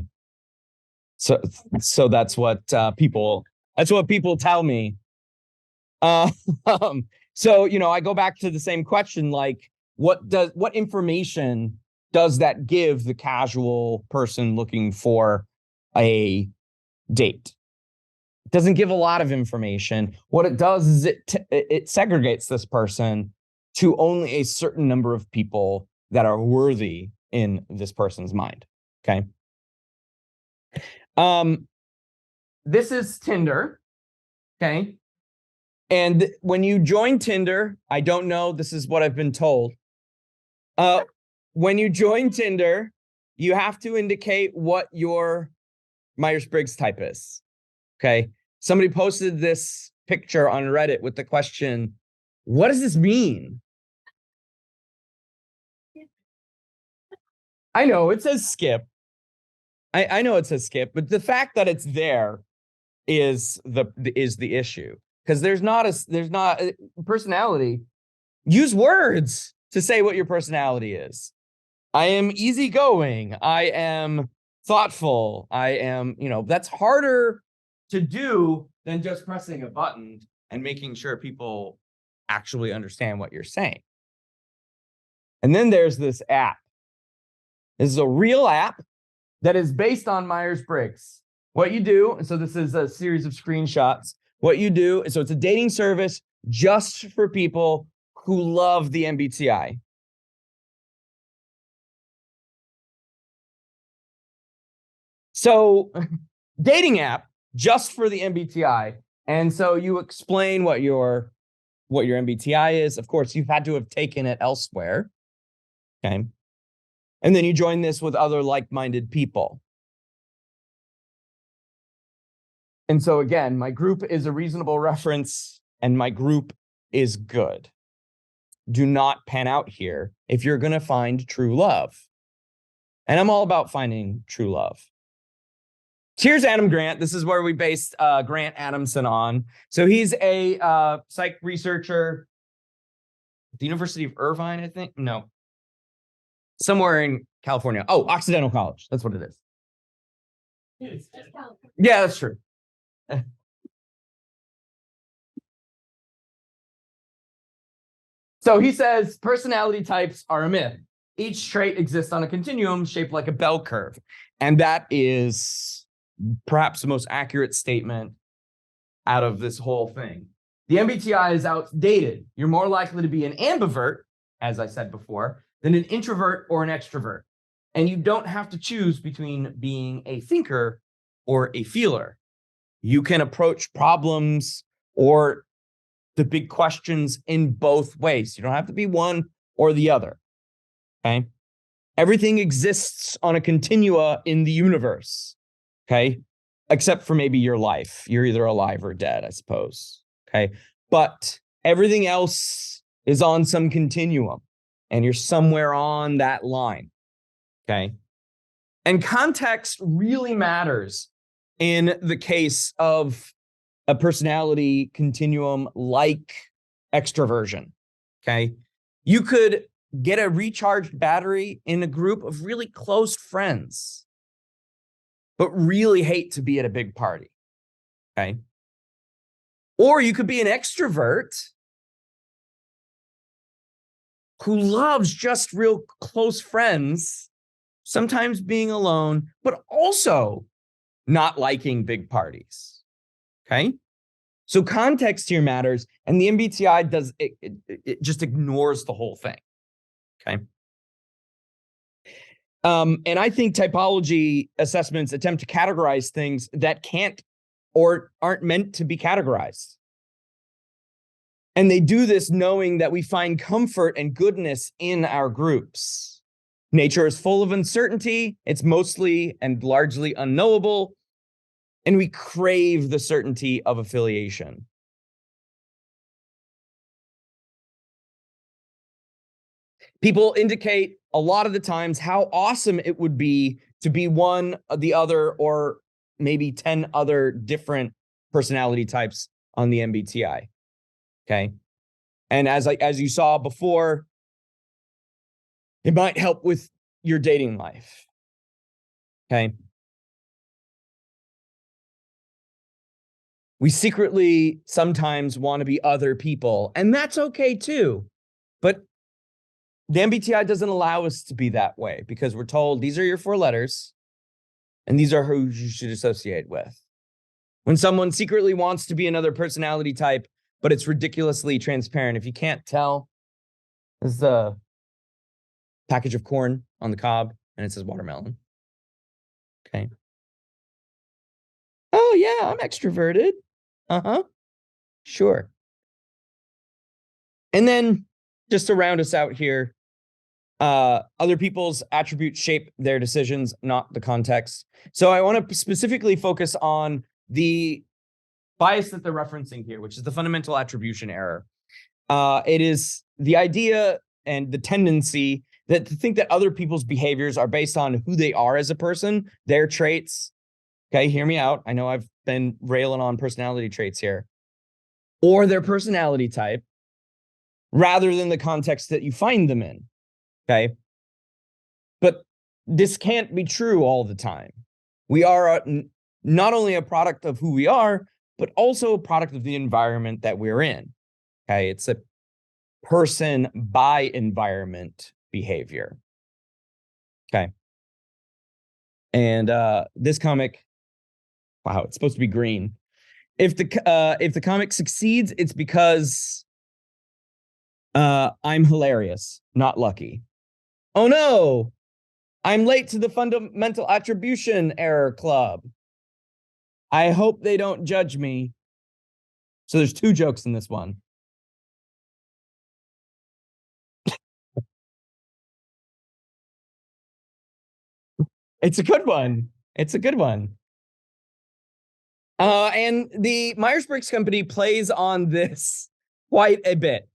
So that's what people tell me. So, I go back to the same question, like, what information does that give the casual person looking for a date? It doesn't give a lot of information. What it does is it segregates this person to only a certain number of people that are worthy in this person's mind. Okay. This is Tinder. Okay. And when you join Tinder, I don't know, this is what I've been told. When you join Tinder, you have to indicate what your Meyers-Briggs type is. Okay. Somebody posted this picture on Reddit with the question, what does this mean? I know it says skip. I know it says skip, but the fact that it's there is the issue. Because there's not a personality. Use words to say what your personality is. I am easygoing. I am thoughtful. I am, that's harder to do than just pressing a button and making sure people actually understand what you're saying. And then there's this app. This is a real app that is based on Myers-Briggs. What you do, and so this is a series of screenshots. What you do, so it's a dating service just for people who love the MBTI. So, dating app just for the MBTI. And so you explain what your MBTI is. Of course, you've had to have taken it elsewhere. Okay. And then you join this with other like-minded people. And so again, my group is a reasonable reference and my group is good. Do not pan out here if you're going to find true love. And I'm all about finding true love. Here's Adam Grant. This is where we based Grant Adamson on. So he's a psych researcher at the University of Irvine, I think. No. Somewhere in California. Oh, Occidental College. That's what it is. Yeah, that's true. So he says personality types are a myth. Each trait exists on a continuum shaped like a bell curve. And that is perhaps the most accurate statement out of this whole thing. The MBTI is outdated. You're more likely to be an ambivert, as I said before, than an introvert or an extrovert. And you don't have to choose between being a thinker or a feeler. You can approach problems or the big questions in both ways. You don't have to be one or the other. Okay. Everything exists on a continua in the universe. Okay. Except for maybe your life. You're either alive or dead, I suppose. Okay. But everything else is on some continuum and you're somewhere on that line. Okay. And context really matters in the case of a personality continuum like extroversion. Okay. You could get a recharged battery in a group of really close friends, but really hate to be at a big party. Okay. Or you could be an extrovert who loves just real close friends, sometimes being alone, but also not liking big parties. Okay. So context here matters, and the MBTI does it just ignores the whole thing. Okay. And I think typology assessments attempt to categorize things that can't or aren't meant to be categorized. And they do this knowing that we find comfort and goodness in our groups. Nature is full of uncertainty. It's mostly and largely unknowable. And we crave the certainty of affiliation. People indicate a lot of the times how awesome it would be to be one, the other, or maybe 10 other different personality types on the MBTI. Okay. And as you saw before, it might help with your dating life. Okay. We secretly sometimes want to be other people, and that's okay too. But the MBTI doesn't allow us to be that way because we're told these are your 4 letters and these are who you should associate with. When someone secretly wants to be another personality type, but it's ridiculously transparent, if you can't tell, there's a package of corn on the cob and it says watermelon. Okay. Oh, yeah, I'm extroverted. Uh-huh. Sure. And then just to round us out here, other people's attributes shape their decisions, not the context. So I want to specifically focus on the bias that they're referencing here, which is the fundamental attribution error. It is the idea and the tendency that to think that other people's behaviors are based on who they are as a person, their traits. Okay, hear me out. I know I've been railing on personality traits here. Or their personality type, rather than the context that you find them in. Okay. But this can't be true all the time. We are not only a product of who we are, but also a product of the environment that we're in. Okay. It's a person by environment behavior. Okay. And this comic, wow, it's supposed to be green. If the comic succeeds, it's because I'm hilarious, not lucky. Oh no, I'm late to the fundamental attribution error club. I hope they don't judge me. So there's 2 jokes in this one. It's a good one. It's a good one. And the Meyers-Briggs company plays on this quite a bit.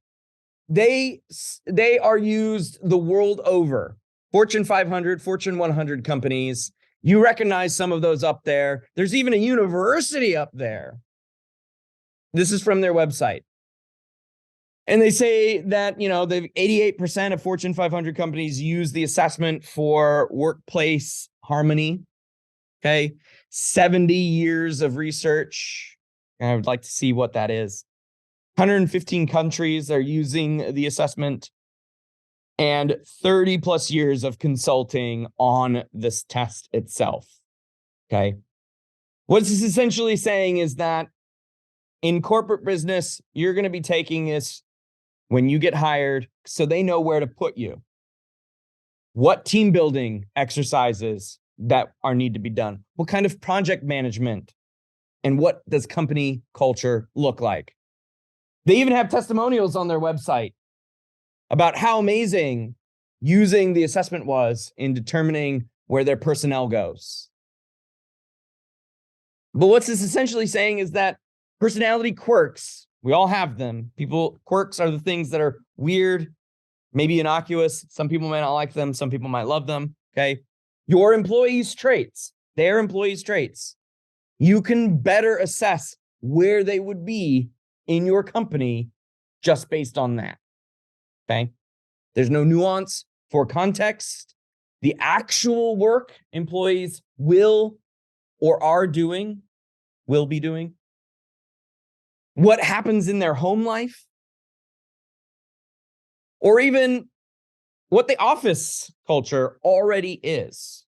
They are used the world over. Fortune 500, Fortune 100 companies. You recognize some of those up there. There's even a university up there. This is from their website. And they say that, the 88% of Fortune 500 companies use the assessment for workplace harmony. Okay. 70 years of research. I would like to see what that is. 115 countries are using the assessment and 30 plus years of consulting on this test itself. Okay. What this is essentially saying is that in corporate business, you're going to be taking this when you get hired so they know where to put you. What team building exercises that need to be done? What kind of project management? And what does company culture look like? They even have testimonials on their website about how amazing using the assessment was in determining where their personnel goes. But what's this essentially saying is that personality quirks, we all have them. Quirks are the things that are weird, maybe innocuous. Some people may not like them. Some people might love them. Okay. Your employees' traits, their employees' traits. You can better assess where they would be in your company just based on that. Okay. There's no nuance for context. The actual work employees will or are doing, will be doing. What happens in their home life, or even what the office culture already is.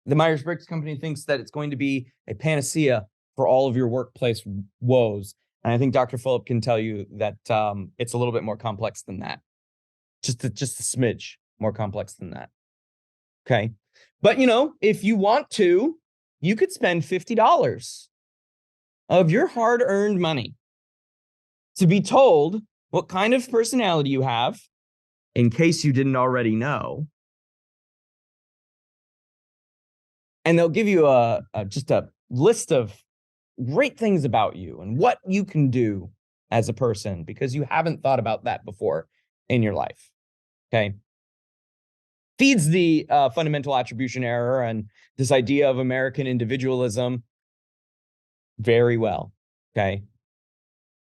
The Myers-Briggs company thinks that it's going to be a panacea for all of your workplace woes. And I think Dr. Phillip can tell you that it's a little bit more complex than that. Just a smidge more complex than that. Okay. But, if you want to, you could spend $50 of your hard-earned money to be told what kind of personality you have, in case you didn't already know. And they'll give you just a list of great things about you and what you can do as a person, because you haven't thought about that before in your life. Okay. Feeds the fundamental attribution error and this idea of American individualism very well. Okay.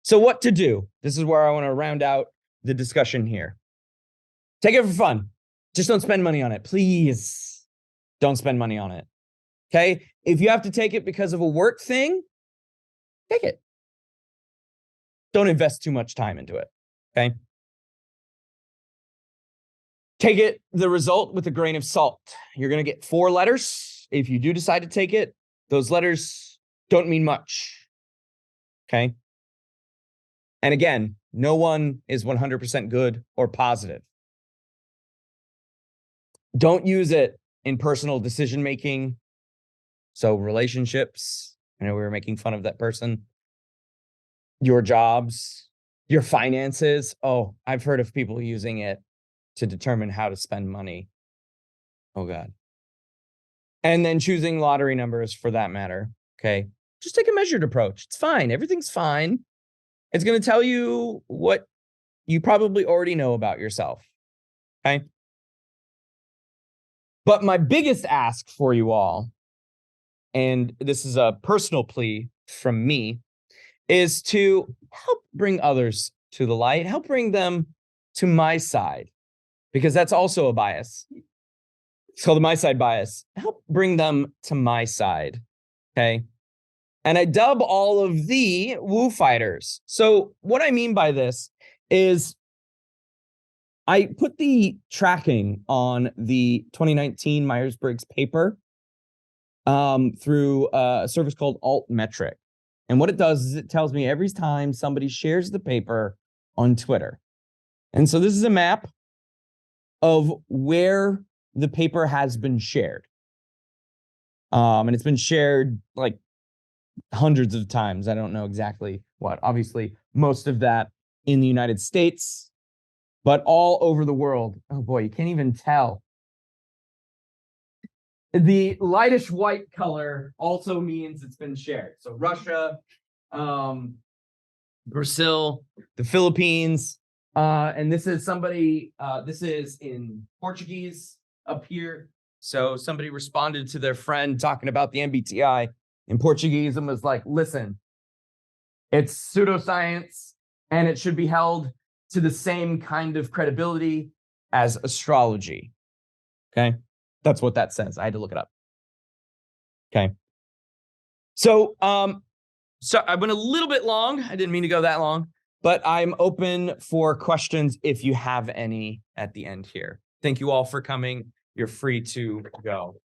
So what to do? This is where I want to round out the discussion here. Take it for fun. Just don't spend money on it. Please don't spend money on it. Okay. If you have to take it because of a work thing, take it. Don't invest too much time into it. Okay. Take it, the result, with a grain of salt. You're going to get 4 letters. If you do decide to take it, those letters don't mean much. Okay. And again, no one is 100% good or positive. Don't use it in personal decision-making. So relationships, I know we were making fun of that person. Your jobs, your finances. Oh, I've heard of people using it to determine how to spend money. Oh, God. And then choosing lottery numbers for that matter. Okay. Just take a measured approach. It's fine. Everything's fine. It's going to tell you what you probably already know about yourself. Okay. But my biggest ask for you all, and this is a personal plea from me, is to help bring others to the light, help bring them to my side, because that's also a bias. It's called the my side bias. Help bring them to my side, okay? And I dub all of the woo fighters. So what I mean by this is I put the tracking on the 2019 Meyers-Briggs paper through a service called Altmetric. And what it does is it tells me every time somebody shares the paper on Twitter. And so this is a map of where the paper has been shared. And it's been shared like hundreds of times. I don't know exactly what. Obviously, most of that in the United States, but all over the world. Oh boy, you can't even tell. The lightish white color also means it's been shared. So Russia, Brazil, the Philippines, and this is somebody, this is in Portuguese up here. So somebody responded to their friend talking about the MBTI in Portuguese and was like, listen, it's pseudoscience and it should be held to the same kind of credibility as astrology. Okay. That's what that says. I had to look it up. Okay. So I went a little bit long. I didn't mean to go that long, but I'm open for questions if you have any at the end here. Thank you all for coming. You're free to go.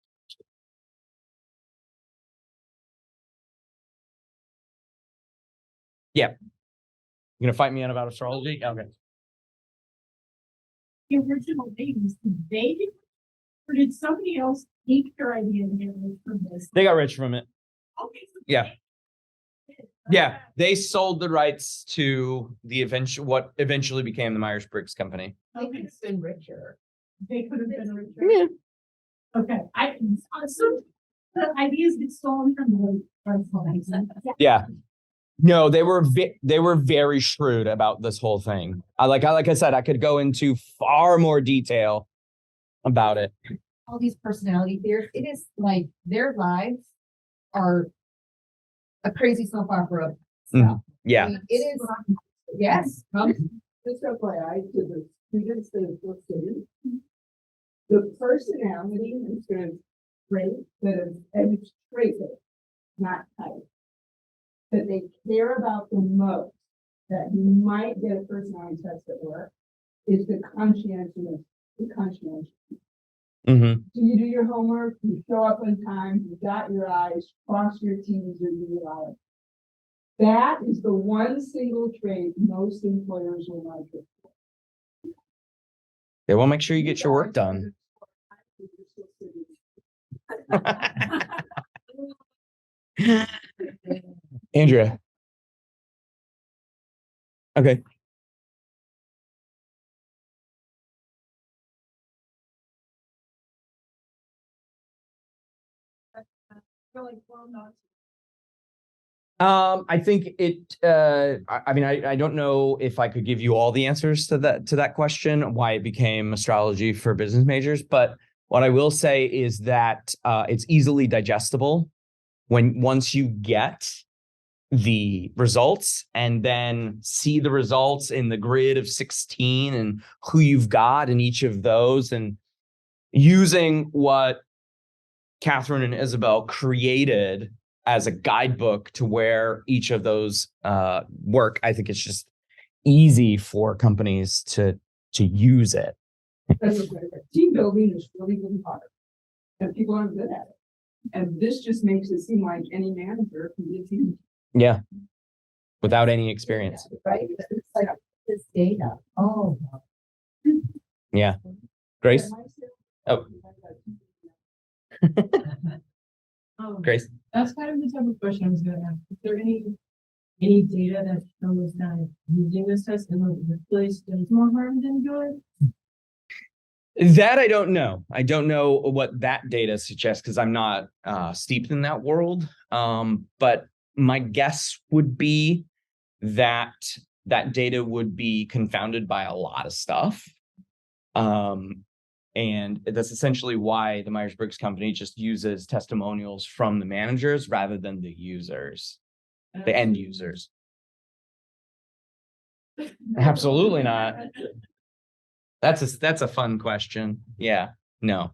Yeah. You gonna fight me on about astrology? Okay. The original names, did they do, or did somebody else take their idea and get it from this? They got rich from it. Okay, so Yeah. Yeah. They sold the rights to the what eventually became the Myers-Briggs company. They could have been richer. they could have been richer. Yeah. Okay, so the ideas get stolen from the first. Yeah. No, they were very shrewd about this whole thing. Like I said, I could go into far more detail about it. All these personality theories, it is like their lives are a crazy soap opera. Mhm. Yeah. I mean, it is, yes. Just FYI to the students that have listened, the personality is going to trait that is, and it's traded, not type, that they care about the most, that you might get a personality test at work, is the conscientiousness, the conscientious. Mm-hmm. Do you do your homework? You show up on time, you dot your I's, cross your T's, or you your I's. That is the one single trait most employers will like it. They will make sure you get your work done. Andrea. Okay. Really well known. I think it, I mean, I don't know if I could give you all the answers to that question, why it became astrology for business majors, but what I will say is that it's easily digestible once you get the results and then see the results in the grid of 16 and who you've got in each of those, and using what Catherine and Isabel created as a guidebook to where each of those work. I think it's just easy for companies to use it. Team building is really, really hard. And people aren't good at it. And this just makes it seem like any manager can be a team. Yeah. Without any experience. Right? It's like this data. Oh. Yeah. Grace? Oh. Grace? That's kind of the type of question I was gonna ask. Is there any data that shows that using this test in the workplace does more harm than good? That I don't know. I don't know what that data suggests because I'm not steeped in that world. But my guess would be that that data would be confounded by a lot of stuff. And that's essentially why the Meyers-Briggs company just uses testimonials from the managers rather than the users, the end users. Absolutely not. That's a fun question. Yeah, no.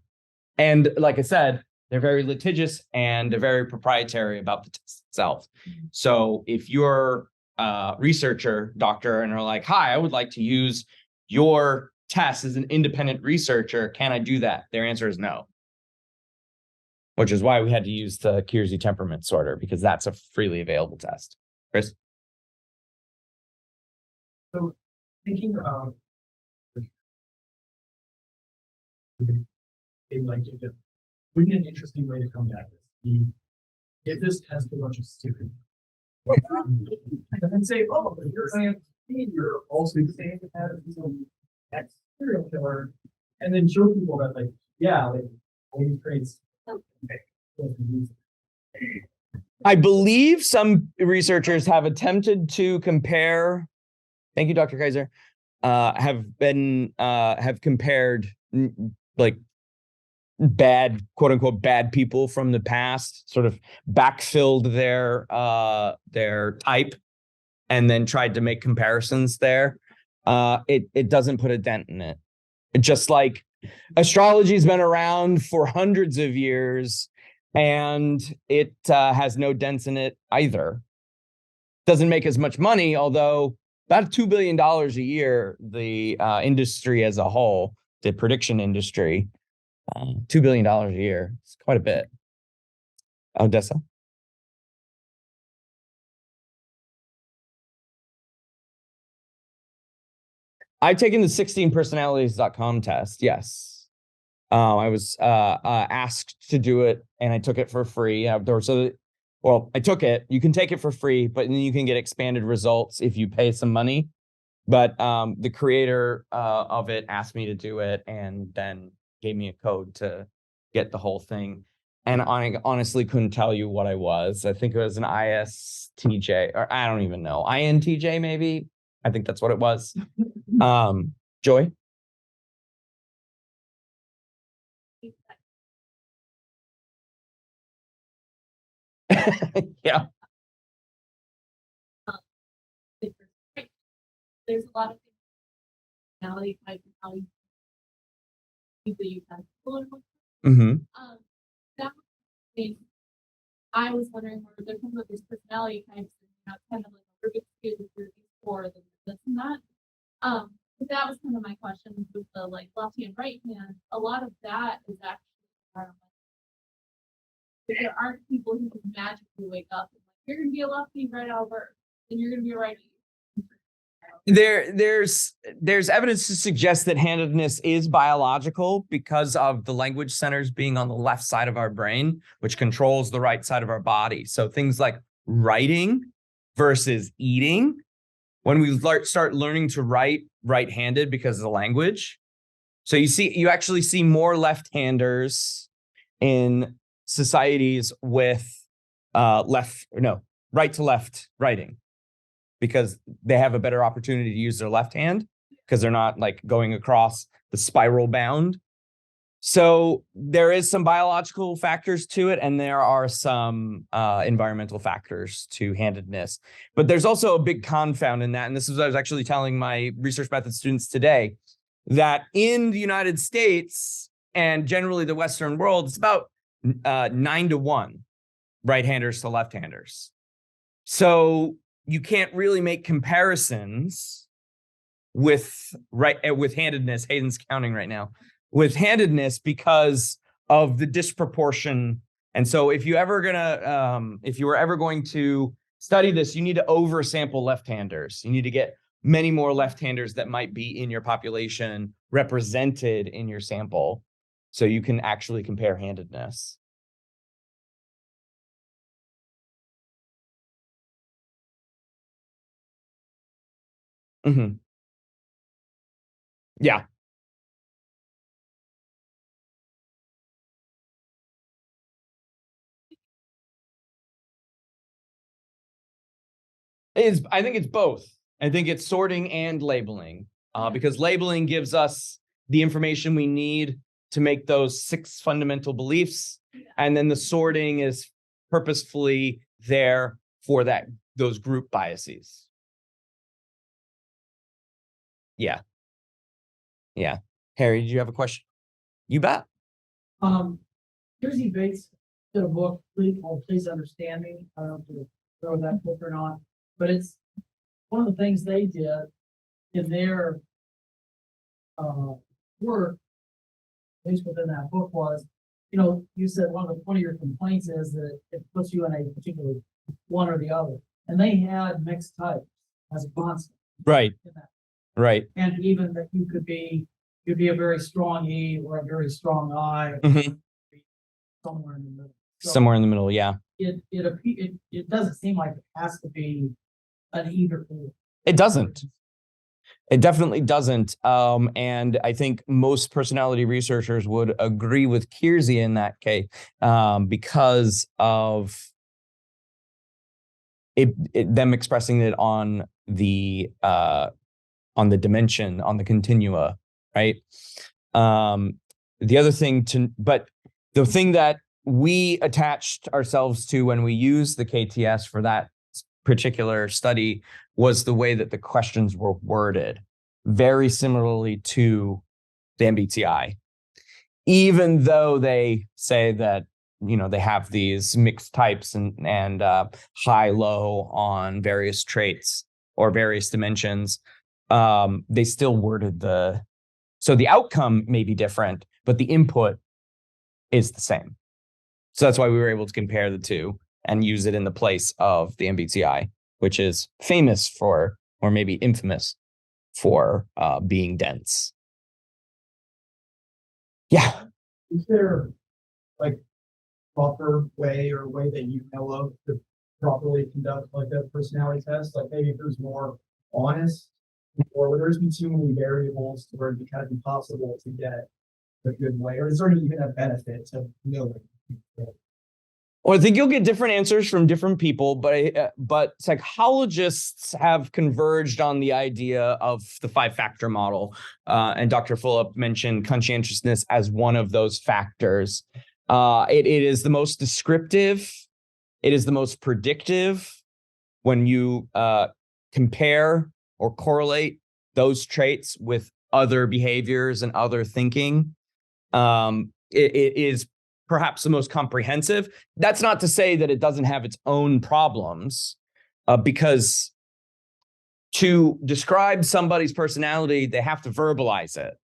And like I said, they're very litigious and they're very proprietary about the test itself. So if you're a researcher, doctor, and are like, hi, I would like to use your test as an independent researcher, can I do that? Their answer is no. Which is why we had to use the Kiersey temperament sorter, because that's a freely available test. Chris? So thinking about would be an interesting way to come at this. If this test a bunch of stupid and then say, oh, but you're you're also saying that some ex serial killer, and then show people that like, yeah, like all these traits. I believe some researchers have attempted to compare. Thank you, Dr. Kaiser. Have compared like bad, quote unquote, bad people from the past, sort of backfilled their type, and then tried to make comparisons there. It doesn't put a dent in it. Just like astrology's been around for hundreds of years, and it has no dents in it either. Doesn't make as much money, although about $2 billion a year, the industry as a whole, the prediction industry, $2 billion a year. It's quite a bit. Odessa? I've taken the 16personalities.com test. Yes. I was asked to do it and I took it for free outdoors. Well, I took it. You can take it for free, but then you can get expanded results if you pay some money. But the creator of it asked me to do it and then gave me a code to get the whole thing. And I honestly couldn't tell you what I was. I think it was an ISTJ, or I don't even know. INTJ, maybe. I think that's what it was. Joy? Yeah. There's a lot of personality type and how people you have. Mm-hmm. That was I was wondering where they're talking about these personality types, and kind of like a Rubik's Cube with these four, this and that. But that was kind of my question with the like left hand, right hand. A lot of that is actually if there aren't people who can magically wake up and like, you're gonna be a lefty right out of birth, and you're gonna be a righty. There's evidence to suggest that handedness is biological because of the language centers being on the left side of our brain, which controls the right side of our body. So things like writing versus eating when we start learning to write right-handed because of the language. So you actually see more left-handers in societies with right to left writing, because they have a better opportunity to use their left hand because they're not like going across the spiral bound. So there is some biological factors to it, and there are some environmental factors to handedness. But there's also a big confound in that, and this is what I was actually telling my research method students today, that in the United States and generally the Western world, it's about 9-1 right-handers to left-handers. So you can't really make comparisons with handedness. Hayden's counting right now. With handedness because of the disproportion. And so if you were ever going to study this, you need to oversample left-handers. You need to get many more left-handers that might be in your population represented in your sample, so you can actually compare handedness. Mm-hmm. Yeah. I think it's both. I think it's sorting and labeling, because labeling gives us the information we need to make those 6 fundamental beliefs. And then the sorting is purposefully there for those group biases. Yeah. Yeah. Harry, did you have a question? You bet. Jersey Bates did a book called Please Understand Me. I don't know if you throw that book or not, but it's one of the things they did in their work, at least within that book, was, you said one of your complaints is that it puts you in a particular one or the other. And they had mixed types as a constant. Right. In that. Right. And even that you'd be a very strong E or a very strong I. Mm-hmm. Somewhere in the middle. So somewhere in the middle. Yeah. It doesn't seem like it has to be an either or. It doesn't. It definitely doesn't. And I think most personality researchers would agree with Kiersey in that case, because of them expressing it on the dimension, on the continua, right? The thing that we attached ourselves to when we used the KTS for that particular study was the way that the questions were worded, very similarly to the MBTI. Even though they say that, they have these mixed types and high-low on various traits or various dimensions, they still worded so the outcome may be different, but the input is the same. So that's why we were able to compare the two and use it in the place of the MBTI, which is famous for, or maybe infamous for, being dense. Yeah. Is there like proper way or way that you know of to properly conduct like a personality test? Like maybe if it was more honest, or would there just be too many variables to where it'd be kind of impossible to get a good way? Or is there even a benefit to knowing? Well, I think you'll get different answers from different people, but psychologists have converged on the idea of the 5-factor model. And Dr. Fulop mentioned conscientiousness as one of those factors. It is the most descriptive. It is the most predictive when you compare or correlate those traits with other behaviors and other thinking. It is perhaps the most comprehensive. That's not to say that it doesn't have its own problems, because to describe somebody's personality, they have to verbalize it.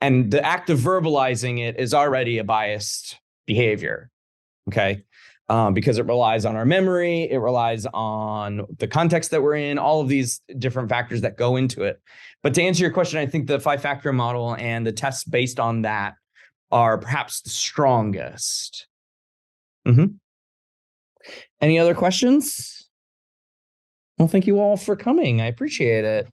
And the act of verbalizing it is already a biased behavior, okay? Because it relies on our memory, it relies on the context that we're in, all of these different factors that go into it. But to answer your question, I think the 5-factor model and the tests based on that are perhaps the strongest. Mm-hmm. Any other questions? Well, thank you all for coming. I appreciate it.